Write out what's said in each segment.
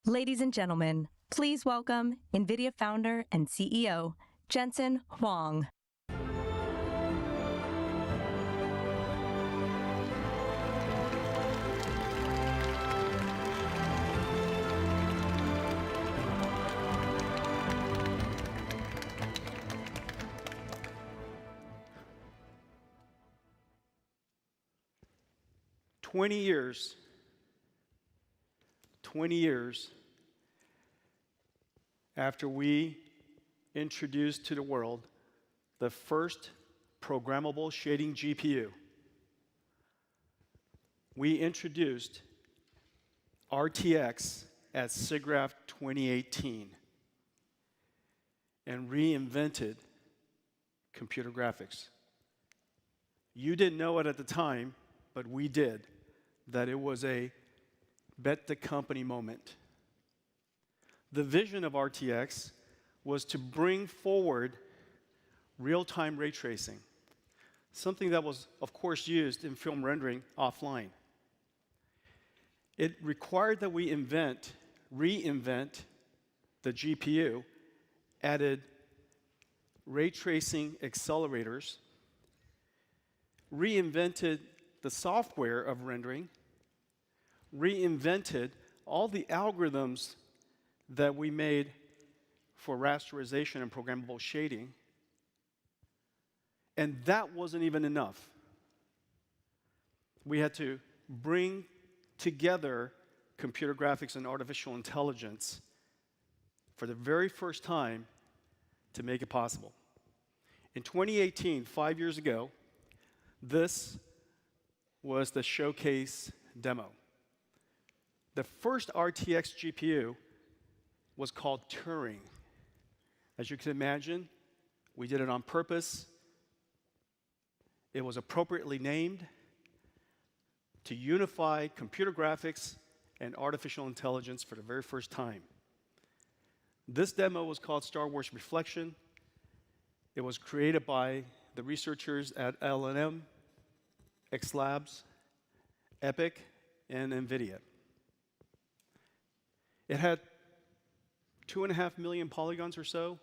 Ladies and gentlemen, please welcome Nvidia founder and CEO, Jensen Huang. Twenty years after we introduced to the world the first programmable shading GPU, we introduced RTX at SIGGRAPH 2018 and reinvented computer graphics. You didn't know it at the time, but we did, that it was a bet the company moment. The vision of RTX was to bring forward real-time ray tracing, something that was, of course, used in film rendering offline. It required that we reinvent the GPU, added ray tracing accelerators, reinvented the software of rendering, reinvented all the algorithms that we made for rasterization and programmable shading. And that wasn't even enough. We had to bring together computer graphics and artificial intelligence for the very first time to make it possible. In 2018, 5 years ago, this was the showcase demo. The first RTX GPU was called Turing. As you can imagine, we did it on purpose. It was appropriately named to unify computer graphics and artificial intelligence for the very first time. This demo was called Star Wars Reflection. It was created by the researchers at L&M, X Labs, Epic, and Nvidia. It had 2.5 million polygons or so,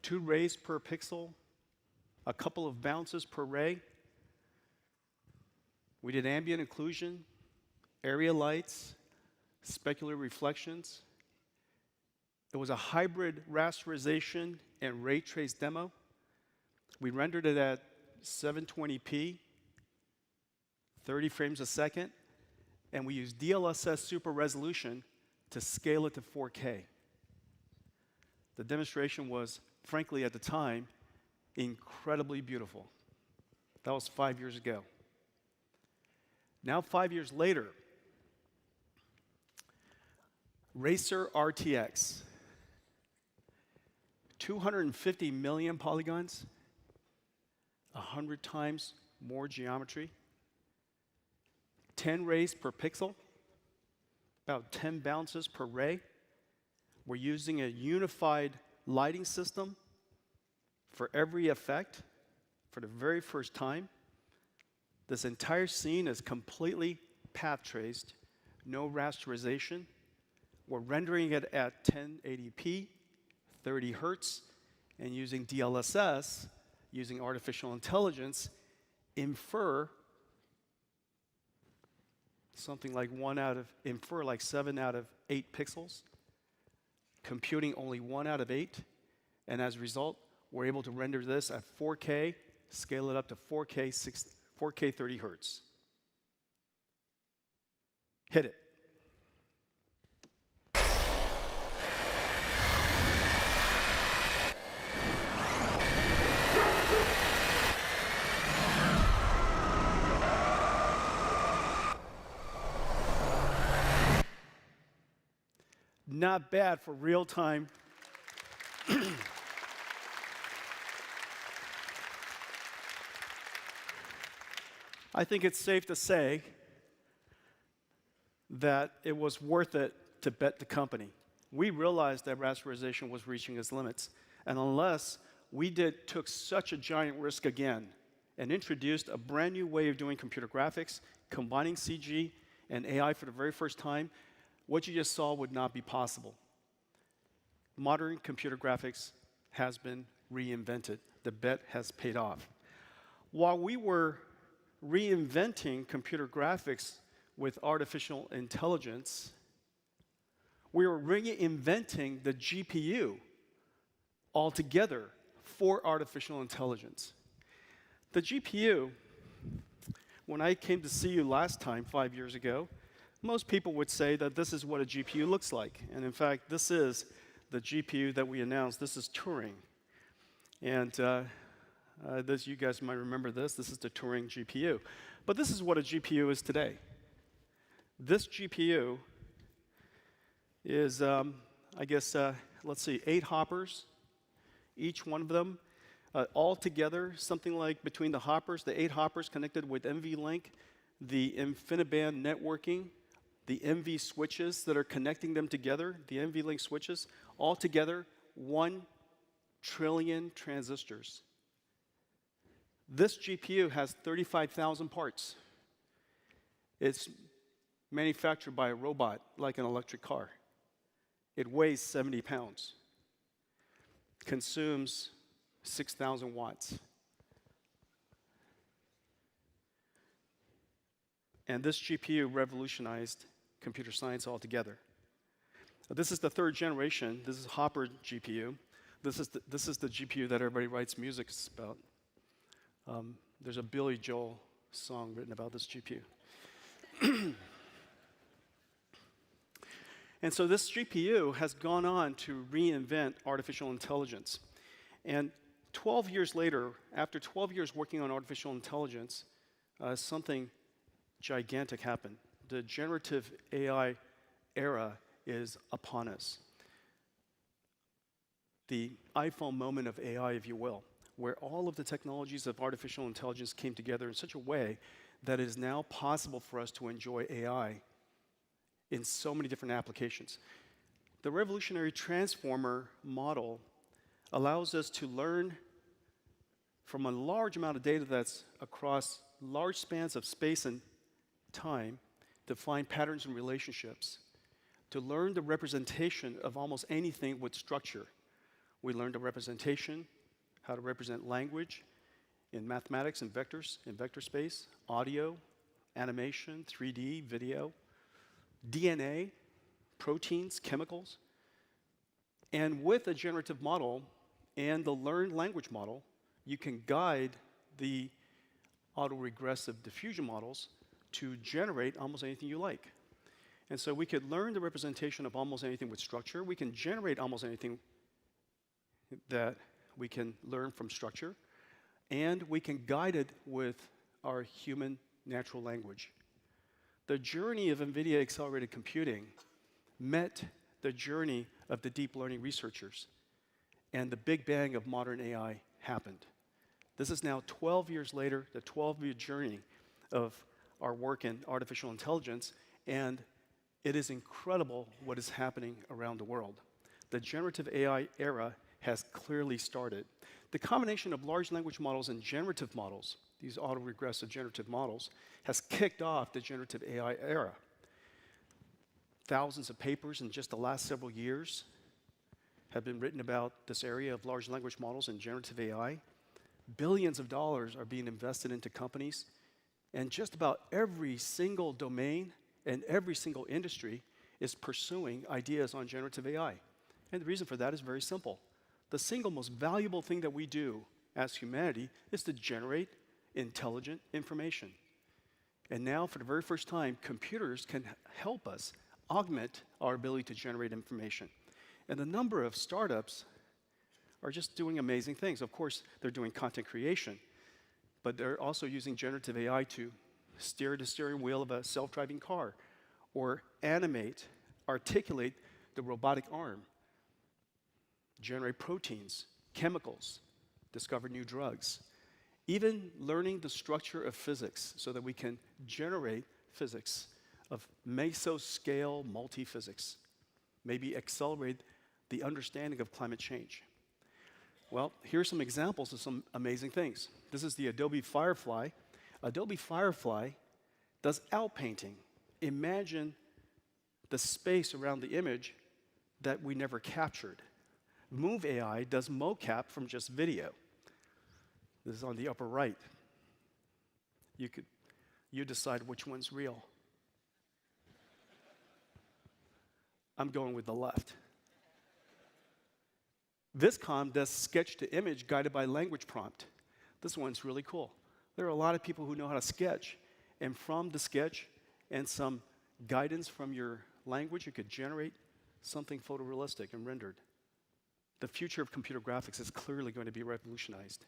2 rays per pixel, a couple of bounces per ray. We did ambient occlusion, area lights, specular reflections. It was a hybrid rasterization and ray trace demo. We rendered it at 720p, 30 frames a second, and we used DLSS super resolution to scale it to 4K. The demonstration was, frankly, at the time, incredibly beautiful. That was 5 years ago. Now, 5 years later, Racer RTX, 250 million polygons, 100 times more geometry, 10 rays per pixel, about 10 bounces per ray. We're using a unified lighting system for every effect for the very first time. This entire scene is completely path traced, no rasterization. We're rendering it at 1080p, 30 hertz, and using DLSS, using artificial intelligence, infer something like 7 out of 8 pixels, computing only 1 out of 8, and as a result, we're able to render this at 4K, scale it up to 4K 30 hertz. Hit it. Not bad for real time. I think it's safe to say that it was worth it to bet the company. We realized that rasterization was reaching its limits, and unless we took such a giant risk again and introduced a brand new way of doing computer graphics, combining CG and AI for the very first time, what you just saw would not be possible. Modern computer graphics has been reinvented. The bet has paid off. While we were reinventing computer graphics with artificial intelligence, we were reinventing the GPU altogether for artificial intelligence. The GPU, when I came to see you last time, 5 years ago, most people would say that this is what a GPU looks like. And in fact, this is the GPU that we announced. This is Turing. And this, you guys might remember this. This is the Turing GPU. But this is what a GPU is today. This GPU is, I guess, let's see, 8 hoppers, each one of them. All together, something like between the hoppers, the 8 hoppers connected with NVLink, the InfiniBand networking, the NV switches that are connecting them together, the NVLink switches, all together, 1 trillion transistors. This GPU has 35,000 parts. It's manufactured by a robot, like an electric car. It weighs 70 pounds, consumes 6,000 watts. And this GPU revolutionized computer science altogether. This is the 3rd generation. This is Hopper GPU. This is the GPU that everybody writes music about. There's a Billy Joel song written about this GPU. And so this GPU has gone on to reinvent artificial intelligence. And 12 years later, after 12 years working on artificial intelligence, something gigantic happened. The generative AI era is upon us. The iPhone moment of AI, if you will, where all of the technologies of artificial intelligence came together in such a way that it is now possible for us to enjoy AI in so many different applications. The revolutionary transformer model allows us to learn from a large amount of data that's across large spans of space and time to find patterns and relationships, to learn the representation of almost anything with structure. We learned the representation, how to represent language in mathematics and vectors, in vector space, audio, animation, 3D, video, DNA, proteins, chemicals. And with a generative model and the learned language model, you can guide the autoregressive diffusion models to generate almost anything you like. And so we could learn the representation of almost anything with structure. We can generate almost anything that we can learn from structure. And we can guide it with our human natural language. The journey of Nvidia accelerated computing met the journey of the deep learning researchers. And the big bang of modern AI happened. This is now 12 years later, the 12-year journey of our work in artificial intelligence, and it is incredible what is happening around the world. The generative AI era has clearly started. The combination of large language models and generative models, these autoregressive generative models, has kicked off the generative AI era. Thousands of papers in just the last several years have been written about this area of large language models and generative AI. Billions of dollars are being invested into companies, and just about every single domain and every single industry is pursuing ideas on generative AI. And the reason for that is very simple. The single most valuable thing that we do as humanity is to generate intelligent information. And now, for the very first time, computers can help us augment our ability to generate information. And the number of startups are just doing amazing things. Of course, they're doing content creation, but they're also using generative AI to steer the steering wheel of a self-driving car, or animate, articulate the robotic arm, generate proteins, chemicals, discover new drugs, even learning the structure of physics so that we can generate physics of mesoscale multiphysics, maybe accelerate the understanding of climate change. Well, here's some examples of some amazing things. This is the Adobe Firefly. Adobe Firefly does outpainting. Imagine the space around the image that we never captured. Move AI does mocap from just video. This is on the upper right. You decide which one's real. I'm going with the left. Viscom does sketch to image guided by language prompt. This one's really cool. There are a lot of people who know how to sketch, and from the sketch and some guidance from your language, you could generate something photorealistic and rendered. The future of computer graphics is clearly going to be revolutionized.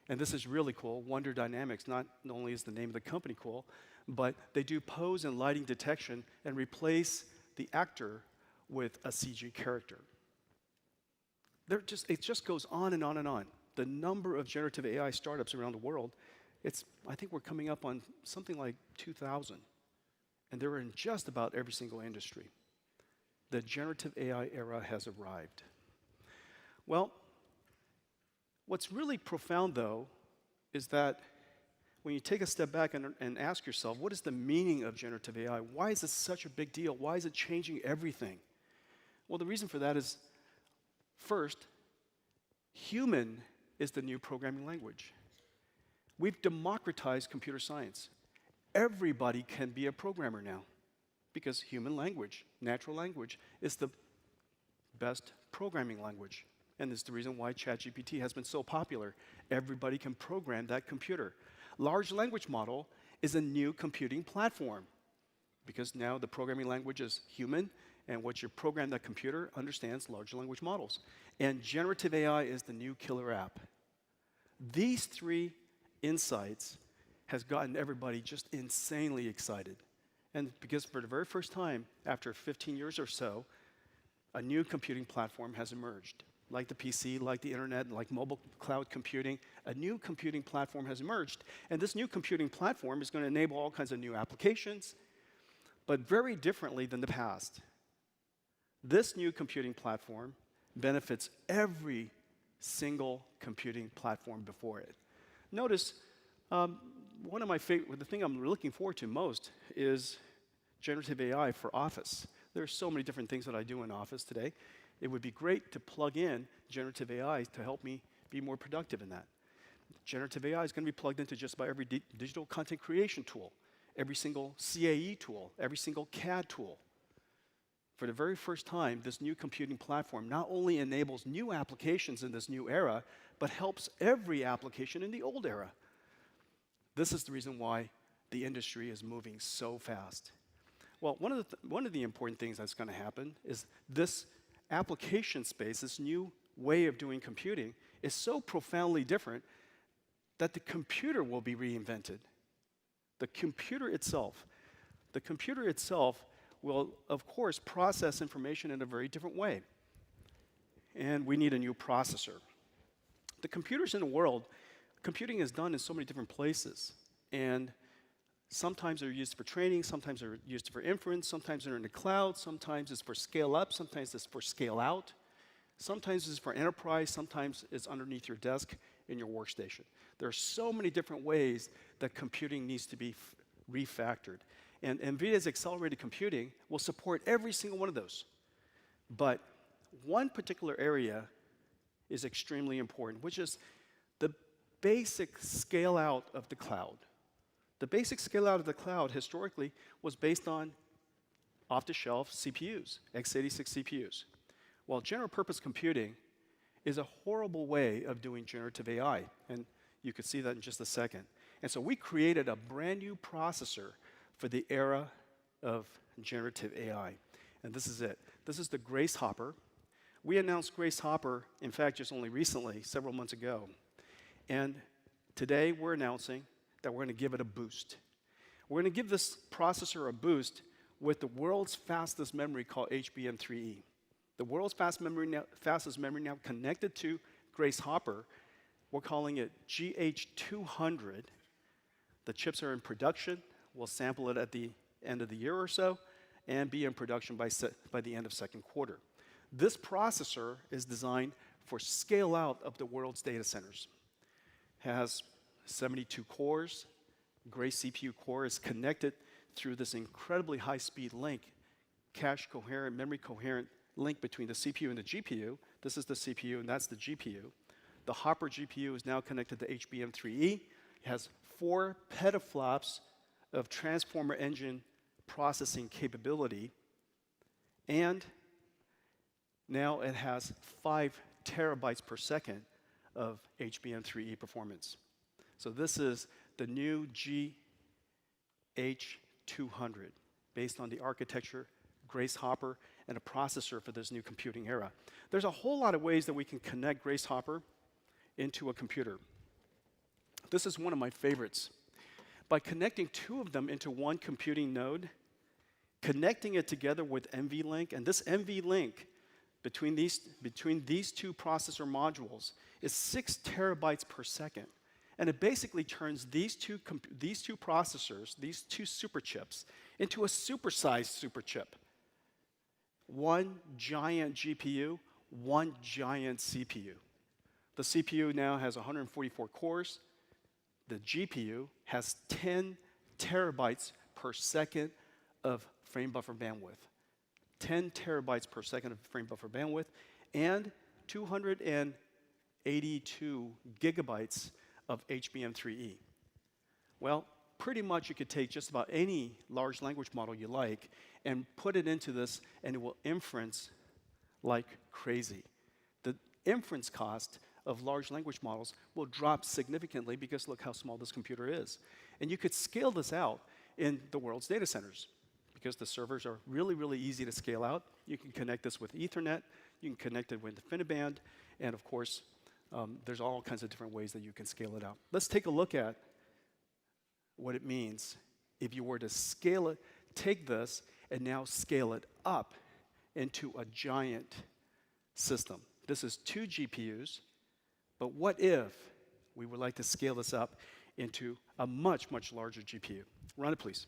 And this is really cool. Wonder Dynamics, not only is the name of the company cool, but they do pose and lighting detection and replace the actor with a CG character. It just goes on and on and on. The number of generative AI startups around the world, I think we're coming up on something like 2,000. And they're in just about every single industry. The generative AI era has arrived. Well, what's really profound, though, is that when you take a step back and ask yourself, what is the meaning of generative AI? Why is this such a big deal? Why is it changing everything? Well, the reason for that is, first, human is the new programming language. We've democratized computer science. Everybody can be a programmer now because human language, natural language, is the best programming language. And it's the reason why ChatGPT has been so popular. Everybody can program that computer. Large language model is a new computing platform because now the programming language is human, and what you program that computer understands large language models. And generative AI is the new killer app. These three insights has gotten everybody just insanely excited. And because for the very first time, after 15 years or so, a new computing platform has emerged. Like the PC, like the internet, like mobile cloud computing, a new computing platform has emerged. And this new computing platform is going to enable all kinds of new applications, but very differently than the past. This new computing platform benefits every single computing platform before it. Notice, the thing I'm looking forward to most is generative AI for Office. There are so many different things that I do in Office today. It would be great to plug in generative AI to help me be more productive in that. Generative AI is going to be plugged into just about every digital content creation tool, every single CAE tool, every single CAD tool. For the very first time, this new computing platform not only enables new applications in this new era, but helps every application in the old era. This is the reason why the industry is moving so fast. Well, one of the important things that's going to happen is this application space, this new way of doing computing, is so profoundly different that the computer will be reinvented. The computer itself will, of course, process information in a very different way. And we need a new processor. The computers in the world, computing is done in so many different places. And sometimes they're used for training, sometimes they're used for inference, sometimes they're in the cloud, sometimes it's for scale up, sometimes it's for scale out. Sometimes it's for enterprise, sometimes it's underneath your desk in your workstation. There are so many different ways that computing needs to be refactored. And Nvidia's accelerated computing will support every single one of those. But one particular area is extremely important, which is the basic scale out of the cloud. The basic scale out of the cloud historically was based on off-the-shelf CPUs, x86 CPUs. While general purpose computing is a horrible way of doing generative AI, and you could see that in just a second. And so we created a brand new processor for the era of generative AI. And this is it. This is the Grace Hopper. We announced Grace Hopper, in fact, just only recently, several months ago. And today we're announcing that we're going to give it a boost. We're going to give this processor a boost with the world's fastest memory called HBM3E. The world's fastest memory now connected to Grace Hopper. We're calling it GH200. The chips are in production. We'll sample it at the end of the year or so and be in production by the end of second quarter. This processor is designed for scale out of the world's data centers. It has 72 cores. Grace CPU core is connected through this incredibly high-speed link cache coherent, memory coherent link between the CPU and the GPU. This is the CPU and that's the GPU. The Hopper GPU is now connected to HBM3E. It has 4 petaflops of transformer engine processing capability. And now it has 5 terabytes per second of HBM3E performance. So this is the new GH200, based on the architecture, Grace Hopper, and a processor for this new computing era. There's a whole lot of ways that we can connect Grace Hopper into a computer. This is one of my favorites. By connecting 2 of them into one computing node, connecting it together with NVLink, and this NVLink between these 2 processor modules is 6 terabytes per second. And it basically turns these two processors, these 2 superchips, into a supersized superchip. One giant GPU, one giant CPU. The CPU now has 144 cores. The GPU has 10 terabytes per second of frame buffer bandwidth. 10 terabytes per second of frame buffer bandwidth, and 282 gigabytes of HBM3E. Well, pretty much you could take just about any large language model you like and put it into this, and it will inference like crazy. The inference cost of large language models will drop significantly because look how small this computer is. And you could scale this out in the world's data centers because the servers are really, really easy to scale out. You can connect this with Ethernet, you can connect it with InfiniBand, and of course, there's all kinds of different ways that you can scale it out. Let's take a look at what it means if you were to scale it, take this, and now scale it up into a giant system. This is 2 GPUs, but what if we would like to scale this up into a much, much larger GPU? Run it, please.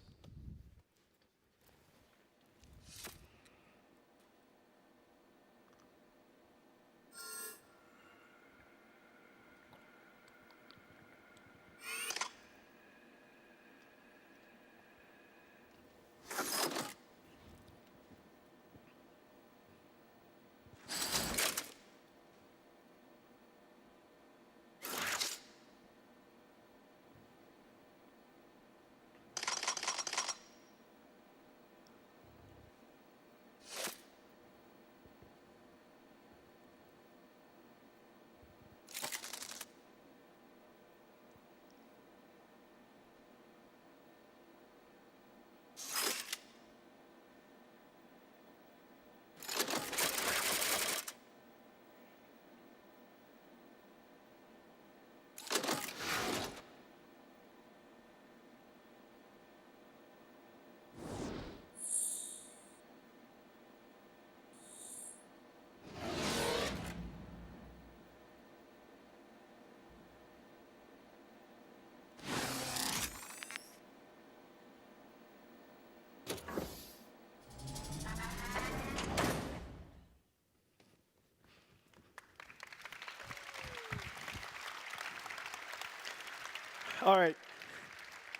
All right.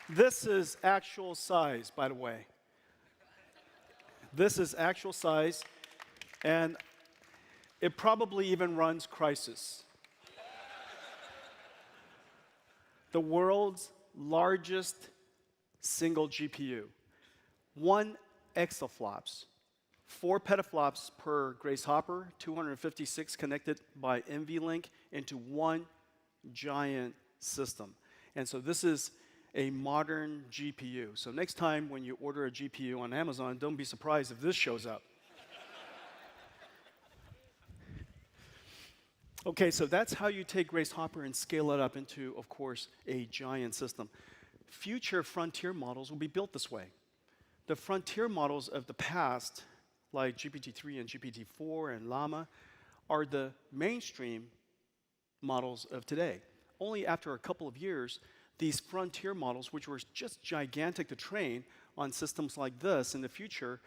This is actual size, by the way. This is actual size, and it probably even runs Crysis. The world's largest single GPU. 1 exaflops, 4 petaflops per Grace Hopper, 256 connected by NVLink into one giant system. And so this is a modern GPU. So next time when you order a GPU on Amazon, don't be surprised if this shows up. Okay, so that's how you take Grace Hopper and scale it up into, of course, a giant system. Future frontier models will be built this way. The frontier models of the past, like GPT-3 and GPT-4 and Llama, are the mainstream models of today. Only after a couple of years, these frontier models, which were just gigantic to train on systems like this in the future,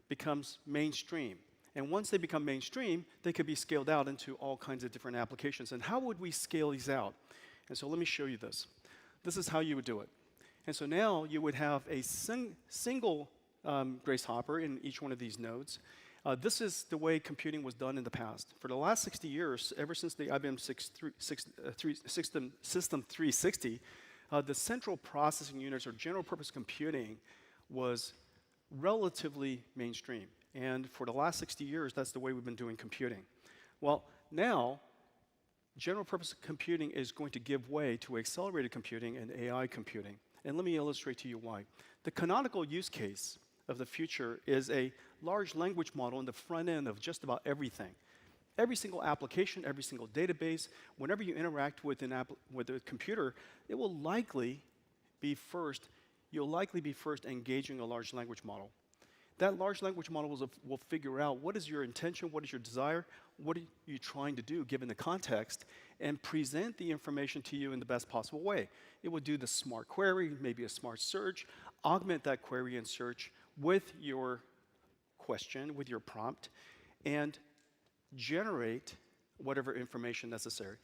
becomes mainstream. And once they become mainstream, they could be scaled out into all kinds of different applications. And how would we scale these out? And so let me show you this. This is how you would do it. And so now you would have a single Grace Hopper in each one of these nodes. This is the way computing was done in the past. For the last 60 years, ever since the IBM System 360, the central processing units or general purpose computing was relatively mainstream. And for the last 60 years, that's the way we've been doing computing. Well, now, general purpose computing is going to give way to accelerated computing and AI computing. And let me illustrate to you why. The canonical use case of the future is a large language model in the front end of just about everything. Every single application, every single database, whenever you interact with a computer, it will likely be first, you'll likely be first engaging a large language model. That large language model will figure out what is your intention, what is your desire, what are you trying to do given the context, and present the information to you in the best possible way. It will do the smart query, maybe a smart search, augment that query and search with your question, with your prompt, and generate whatever information necessary.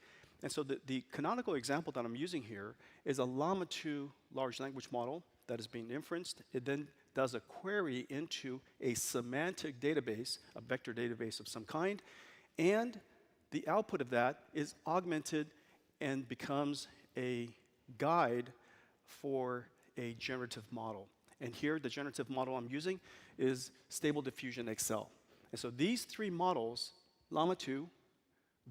And so the canonical example that I'm using here is a Llama 2 large language model that is being inferenced. It then does a query into a semantic database, a vector database of some kind, and the output of that is augmented and becomes a guide for a generative model. And here, the generative model I'm using is Stable Diffusion XL. And so these three models, Llama 2,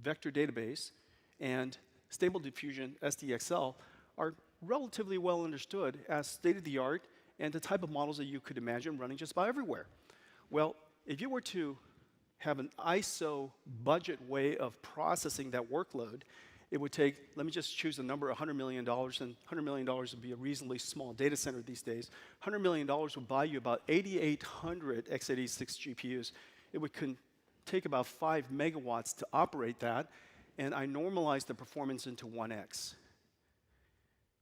vector database, and Stable Diffusion SDXL, are relatively well understood as state-of-the-art and the type of models that you could imagine running just about everywhere. Well, if you were to have an ISO budget way of processing that workload, it would take, let me just choose a number, $100 million, and $100 million would be a reasonably small data center these days. $100 million would buy you about 8,800 x86 GPUs. It would take about 5 megawatts to operate that, and I normalize the performance into 1x.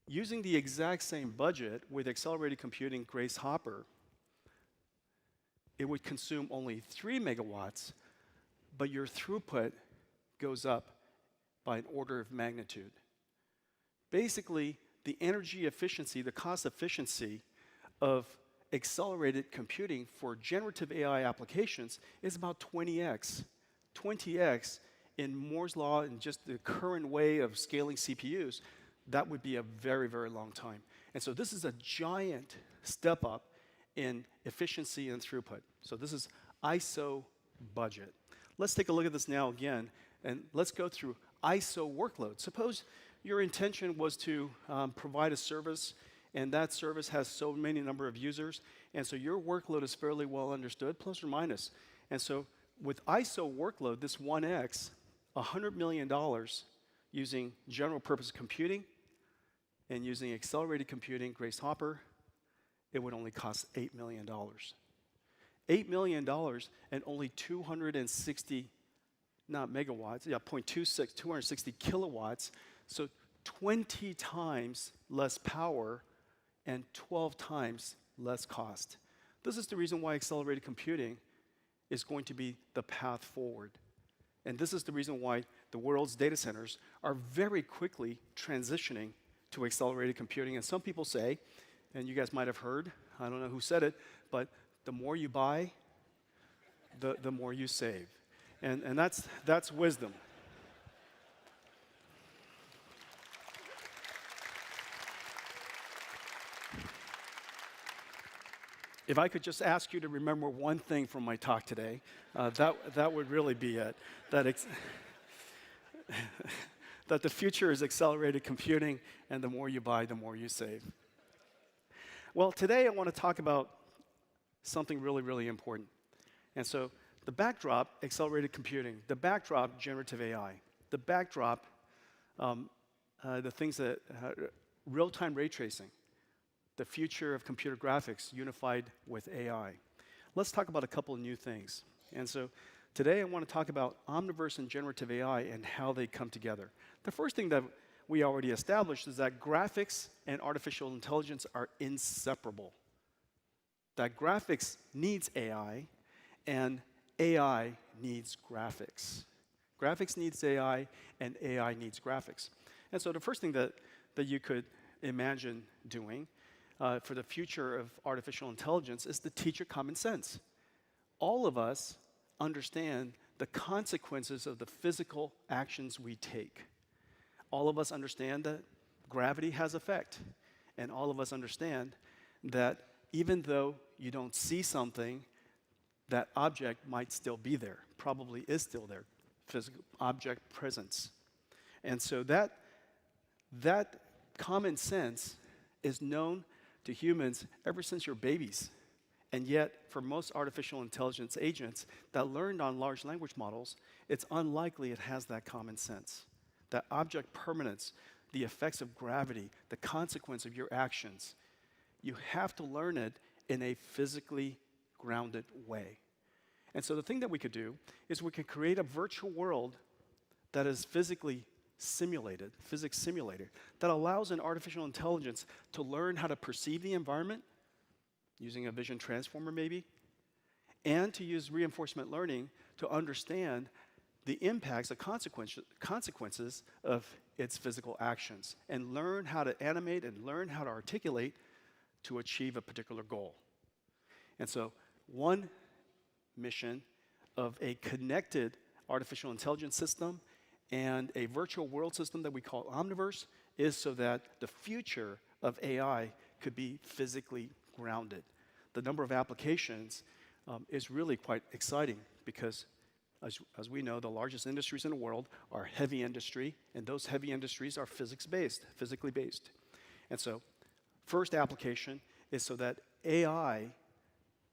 Using the exact same budget with accelerated computing Grace Hopper, it would consume only 3 megawatts, but your throughput goes up by an order of magnitude. Basically, the energy efficiency, the cost efficiency of accelerated computing for generative AI applications is about 20x. 20x in Moore's law and just the current way of scaling CPUs, that would be a very, very long time. And so this is a giant step up in efficiency and throughput. So this is ISO budget. Let's take a look at this now again, and let's go through ISO workload. Suppose your intention was to provide a service, and that service has so many number of users, and so your workload is fairly well understood, plus or minus. And so with ISO workload, this 1x, $100 million using general purpose computing and using accelerated computing, Grace Hopper, it would only cost $8 million. $8 million and only 260, not megawatts, yeah, 0.26, 260 kilowatts, so 20 times less power and 12 times less cost. This is the reason why accelerated computing is going to be the path forward. And this is the reason why the world's data centers are very quickly transitioning to accelerated computing. And some people say, and you guys might have heard, I don't know who said it, but the more you buy, the more you save. And that's wisdom. If I could just ask you to remember one thing from my talk today, that would really be it. That the future is accelerated computing, and the more you buy, the more you save. Well, today I want to talk about something really, really important. And so the backdrop, accelerated computing, the backdrop, generative AI, the backdrop, the things that, real-time ray tracing, the future of computer graphics unified with AI. Let's talk about a couple of new things. And so today I want to talk about Omniverse and generative AI and how they come together. The first thing that we already established is that graphics and artificial intelligence are inseparable. That graphics needs AI, and AI needs graphics. Graphics needs AI, and AI needs graphics. And so the first thing that you could imagine doing for the future of artificial intelligence is to teach it common sense. All of us understand the consequences of the physical actions we take. All of us understand that gravity has effect. And all of us understand that even though you don't see something, that object might still be there, probably is still there, physical object presence. And so that common sense is known to humans ever since you're babies. And yet, for most artificial intelligence agents that learned on large language models, it's unlikely it has that common sense. That object permanence, the effects of gravity, the consequence of your actions, you have to learn it in a physically grounded way. And so the thing that we could do is we could create a virtual world that is physically simulated, physics simulated, that allows an artificial intelligence to learn how to perceive the environment, using a vision transformer maybe, and to use reinforcement learning to understand the impacts, the consequences of its physical actions, and learn how to animate and learn how to articulate to achieve a particular goal. And so one mission of a connected artificial intelligence system and a virtual world system that we call Omniverse is so that the future of AI could be physically grounded. The number of applications is really quite exciting because, as we know, the largest industries in the world are heavy industry, and those heavy industries are physics-based, physically based. And so, first application is so that AI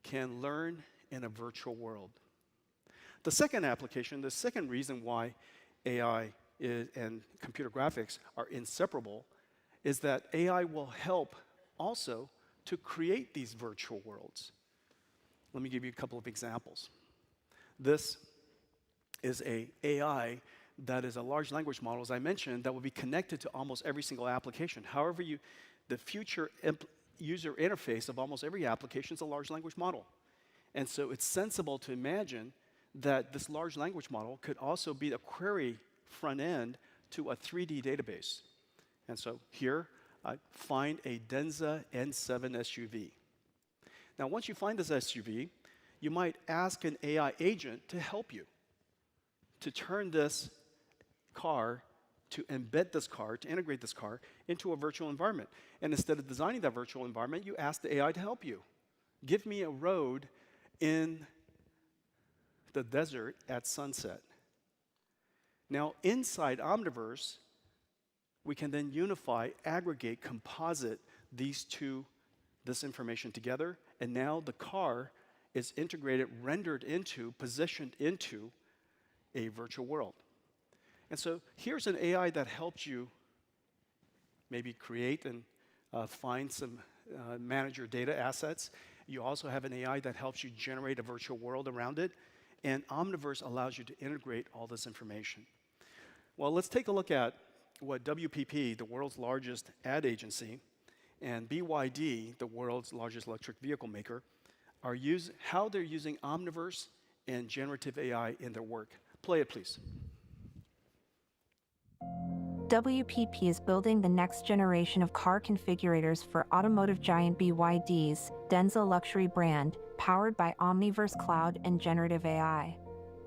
can learn in a virtual world. The second application, the second reason why AI and computer graphics are inseparable is that AI will help also to create these virtual worlds. Let me give you a couple of examples. This is an AI that is a large language model, as I mentioned, that will be connected to almost every single application. However, the future user interface of almost every application is a large language model. And so it's sensible to imagine that this large language model could also be a query front end to a 3D database. And so here, I find a Denza N7 SUV. Now, once you find this SUV, you might ask an AI agent to help you to turn this car, to embed this car, to integrate this car into a virtual environment. And instead of designing that virtual environment, you ask the AI to help you. Give me a road in the desert at sunset. Now, inside Omniverse, we can then unify, aggregate, composite this information together, and now the car is integrated, rendered into, positioned into a virtual world. And so here's an AI that helps you maybe create and find some manage your data assets. You also have an AI that helps you generate a virtual world around it, and Omniverse allows you to integrate all this information. Well, let's take a look at what WPP, the world's largest ad agency, and BYD, the world's largest electric vehicle maker, how they're using Omniverse and generative AI in their work. Play it, please. WPP is building the next generation of car configurators for automotive giant BYD's Denza luxury brand, powered by Omniverse Cloud and generative AI.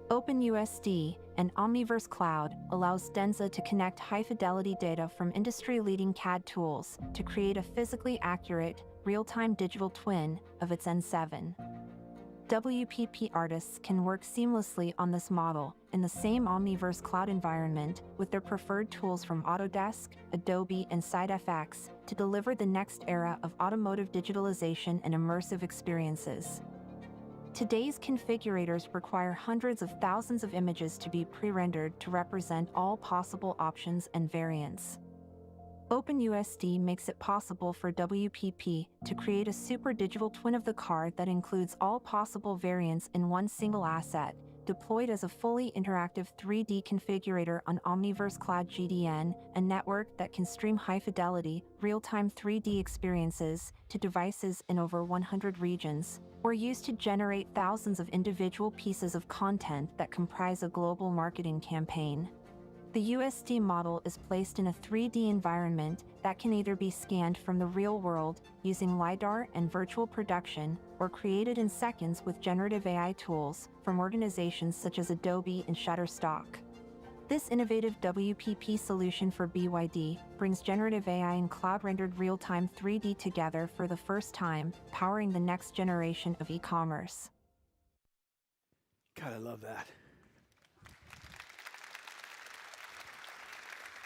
OpenUSD and Omniverse Cloud allows Denza to connect high-fidelity data from industry-leading CAD tools to create a physically accurate, real-time digital twin of its N7. WPP artists can work seamlessly on this model in the same Omniverse Cloud environment with their preferred tools from Autodesk, Adobe, and SideFX to deliver the next era of automotive digitalization and immersive experiences. Today's configurators require hundreds of thousands of images to be pre-rendered to represent all possible options and variants. OpenUSD makes it possible for WPP to create a super digital twin of the car that includes all possible variants in one single asset, deployed as a fully interactive 3D configurator on Omniverse Cloud GDN, a network that can stream high-fidelity, real-time 3D experiences to devices in over 100 regions, or used to generate thousands of individual pieces of content that comprise a global marketing campaign. The USD model is placed in a 3D environment that can either be scanned from the real world using LiDAR and virtual production, or created in seconds with generative AI tools from organizations such as Adobe and Shutterstock. This innovative WPP solution for BYD brings generative AI and cloud-rendered real-time 3D together for the first time, powering the next generation of e-commerce. God, I love that.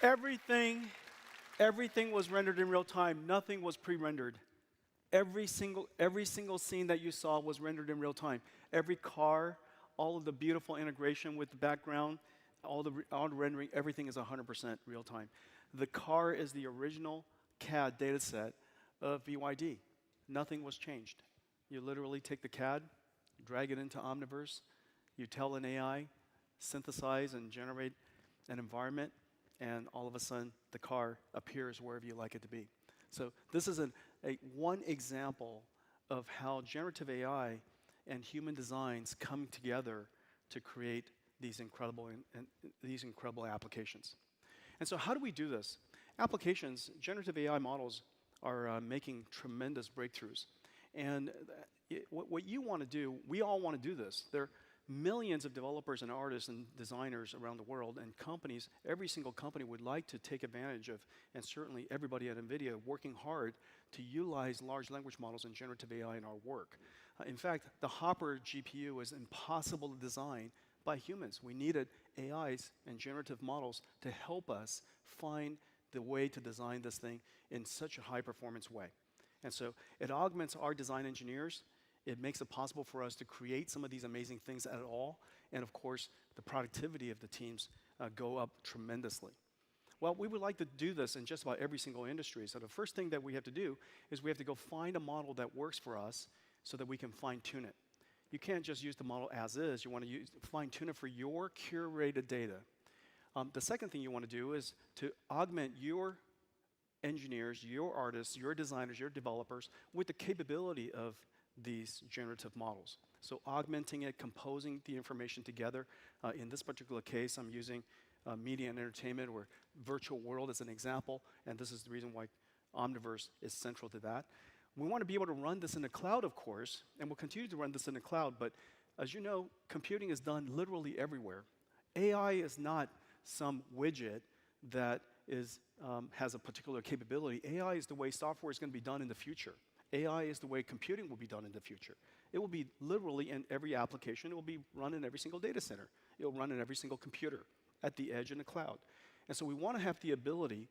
Everything was rendered in real time. Nothing was pre-rendered. Every single scene that you saw was rendered in real time. Every car, all of the beautiful integration with the background, all the rendering, everything is 100% real time. The car is the original CAD data set of BYD. Nothing was changed. You literally take the CAD, drag it into Omniverse, you tell an AI, synthesize and generate an environment, and all of a sudden, the car appears wherever you like it to be. So this is one example of how generative AI and human designs come together to create these incredible applications. And so how do we do this? Applications, generative AI models are making tremendous breakthroughs. And what you want to do, we all want to do this. There are millions of developers and artists and designers around the world, and companies, every single company would like to take advantage of, and certainly everybody at Nvidia working hard to utilize large language models and generative AI in our work. In fact, the Hopper GPU is impossible to design by humans. We needed AIs and generative models to help us find the way to design this thing in such a high performance way. And so it augments our design engineers. It makes it possible for us to create some of these amazing things at all. And of course, the productivity of the teams go up tremendously. Well, we would like to do this in just about every single industry. So the first thing that we have to do is we have to go find a model that works for us so that we can fine-tune it. You can't just use the model as is. You want to fine-tune it for your curated data. The second thing you want to do is to augment your engineers, your artists, your designers, your developers with the capability of these generative models. So augmenting it, composing the information together. In this particular case, I'm using media and entertainment or virtual world as an example, and this is the reason why Omniverse is central to that. We want to be able to run this in the cloud, of course, and we'll continue to run this in the cloud, but as you know, computing is done literally everywhere. AI is not some widget that has a particular capability. AI is the way software is going to be done in the future. AI is the way computing will be done in the future. It will be literally in every application. It will be run in every single data center. It will run in every single computer, at the edge in the cloud. And so we want to have the ability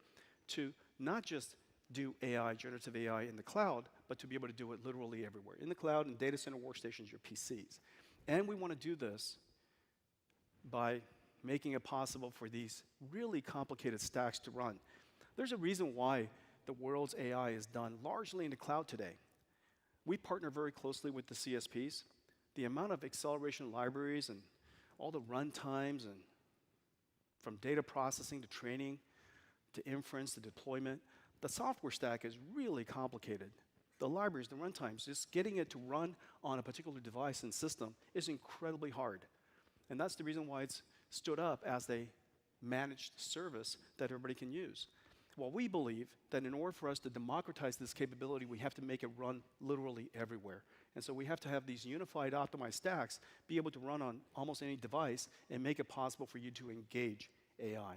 to not just do AI, generative AI in the cloud, but to be able to do it literally everywhere. In the cloud, in data center workstations, your PCs. And we want to do this by making it possible for these really complicated stacks to run. There's a reason why the world's AI is done largely in the cloud today. We partner very closely with the CSPs. The amount of acceleration libraries and all the run times, and from data processing to training to inference to deployment, the software stack is really complicated. The libraries, the runtimes, just getting it to run on a particular device and system is incredibly hard. And that's the reason why it's stood up as a managed service that everybody can use. Well, we believe that in order for us to democratize this capability, we have to make it run literally everywhere. And so we have to have these unified optimized stacks be able to run on almost any device and make it possible for you to engage AI.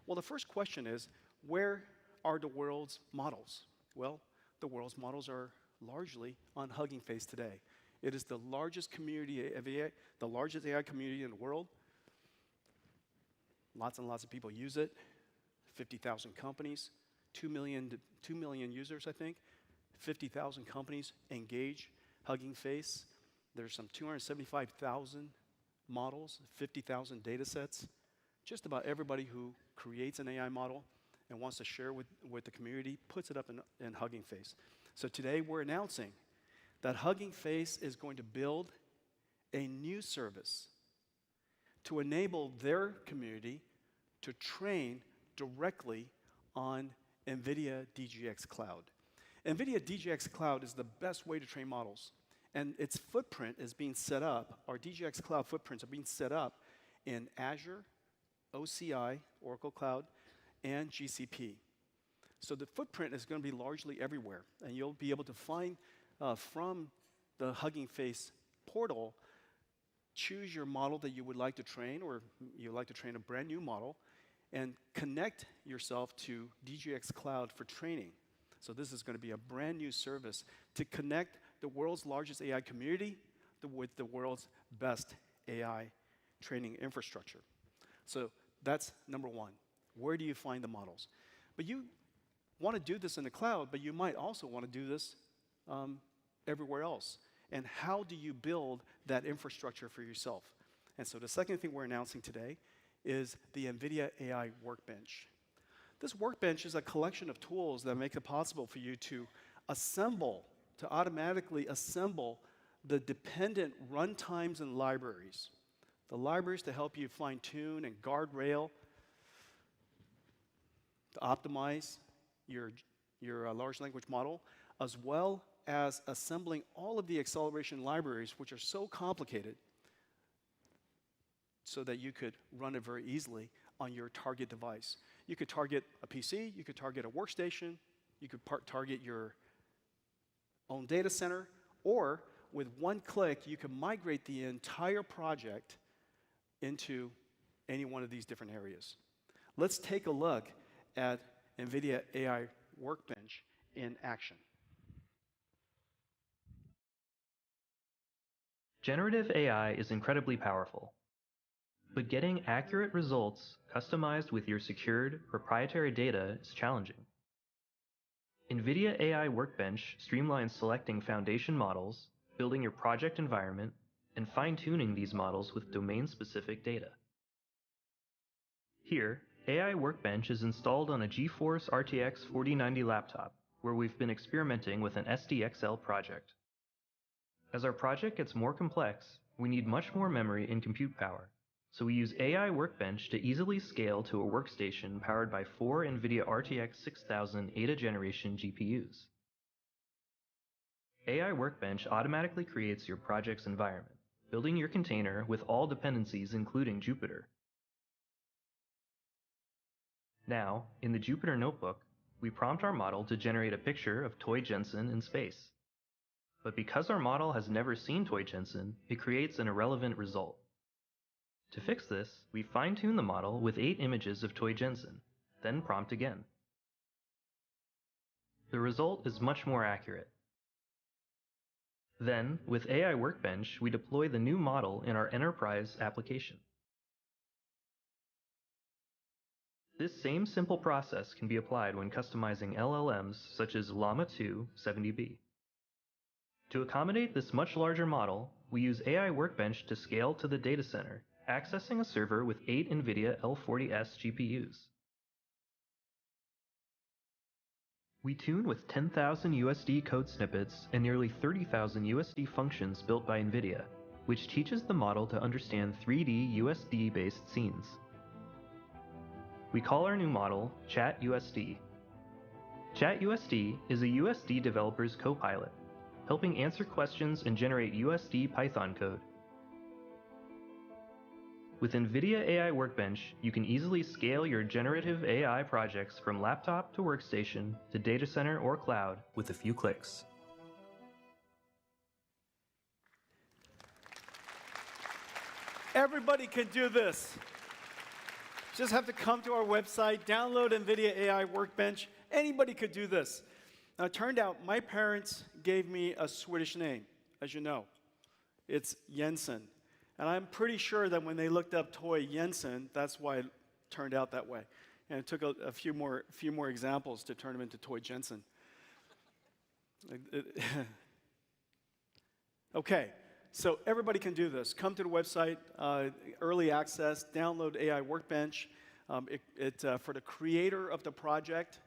Well, the first question is, where are the world's models? Well, the world's models are largely on Hugging Face today. It is the largest community of AI, the largest AI community in the world. Lots and lots of people use it. 50,000 companies, 2 million users, I think. 50,000 companies engage Hugging Face. There's some 275,000 models, 50,000 data sets. Just about everybody who creates an AI model and wants to share with the community puts it up in Hugging Face. So today we're announcing that Hugging Face is going to build a new service to enable their community to train directly on Nvidia DGX Cloud. Nvidia DGX Cloud is the best way to train models. And its footprint is being set up, our DGX Cloud footprints are being set up in Azure, OCI, Oracle Cloud, and GCP. So the footprint is going to be largely everywhere, and you'll be able to find from the Hugging Face portal, choose your model that you would like to train, or you would like to train a brand new model, and connect yourself to DGX Cloud for training. So this is going to be a brand new service to connect the world's largest AI community with the world's best AI training infrastructure. So that's number one. Where do you find the models? But you want to do this in the cloud, but you might also want to do this everywhere else. And how do you build that infrastructure for yourself? And so the second thing we're announcing today is the Nvidia AI Workbench. This workbench is a collection of tools that make it possible for you to automatically assemble the dependent runtimes and libraries. The libraries to help you fine-tune and guardrail, to optimize your large language model, as well as assembling all of the acceleration libraries, which are so complicated, so that you could run it very easily on your target device. You could target a PC, you could target a workstation, you could target your own data center, or with one click, you can migrate the entire project into any one of these different areas. Let's take a look at NVIDIA AI Workbench in action. Generative AI is incredibly powerful, but getting accurate results customized with your secured, proprietary data is challenging. NVIDIA AI Workbench streamlines selecting foundation models, building your project environment, and fine-tuning these models with domain-specific data. Here, AI Workbench is installed on a GeForce RTX 4090 laptop, where we've been experimenting with an SDXL project. As our project gets more complex, we need much more memory and compute power, so we use AI Workbench to easily scale to a workstation powered by 4 NVIDIA RTX 6000 Ada generation GPUs. AI Workbench automatically creates your project's environment, building your container with all dependencies including Jupyter. Now, in the Jupyter Notebook, we prompt our model to generate a picture of Toy Jensen in space. But because our model has never seen Toy Jensen, it creates an irrelevant result. To fix this, we fine-tune the model with 8 images of Toy Jensen, then prompt again. The result is much more accurate. Then, with AI Workbench, we deploy the new model in our enterprise application. This same simple process can be applied when customizing LLMs such as Llama 2 70B. To accommodate this much larger model, we use AI Workbench to scale to the data center, accessing a server with 8 NVIDIA L40S GPUs. We tune with 10,000 USD code snippets and nearly 30,000 USD functions built by NVIDIA, which teaches the model to understand 3D USD-based scenes. We call our new model ChatUSD. ChatUSD is a USD developer's co-pilot, helping answer questions and generate USD Python code. With NVIDIA AI Workbench, you can easily scale your generative AI projects from laptop to workstation to data center or cloud with a few clicks. Everybody can do this. Just have to come to our website, download NVIDIA AI Workbench. Anybody could do this. Now, it turned out my parents gave me a Swedish name, as you know. It's Jensen. And I'm pretty sure that when they looked up Toy Jensen, that's why it turned out that way. And it took a few more examples to turn him into Toy Jensen. Okay, so everybody can do this. Come to the website, early access, download AI Workbench. For the creator of the project,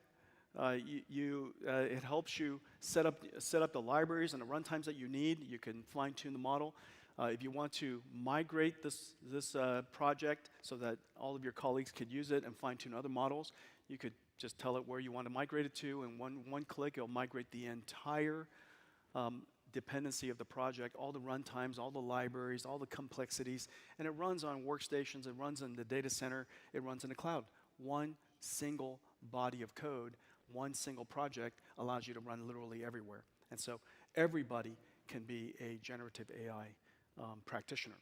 it helps you set up the libraries and the runtimes that you need. You can fine-tune the model. If you want to migrate this project so that all of your colleagues could use it and fine-tune other models, you could just tell it where you want to migrate it to, and one click, it'll migrate the entire dependency of the project, all the runtimes, all the libraries, all the complexities, and it runs on workstations, it runs in the data center, it runs in the cloud. One single body of code, one single project allows you to run literally everywhere. And so everybody can be a generative AI practitioner.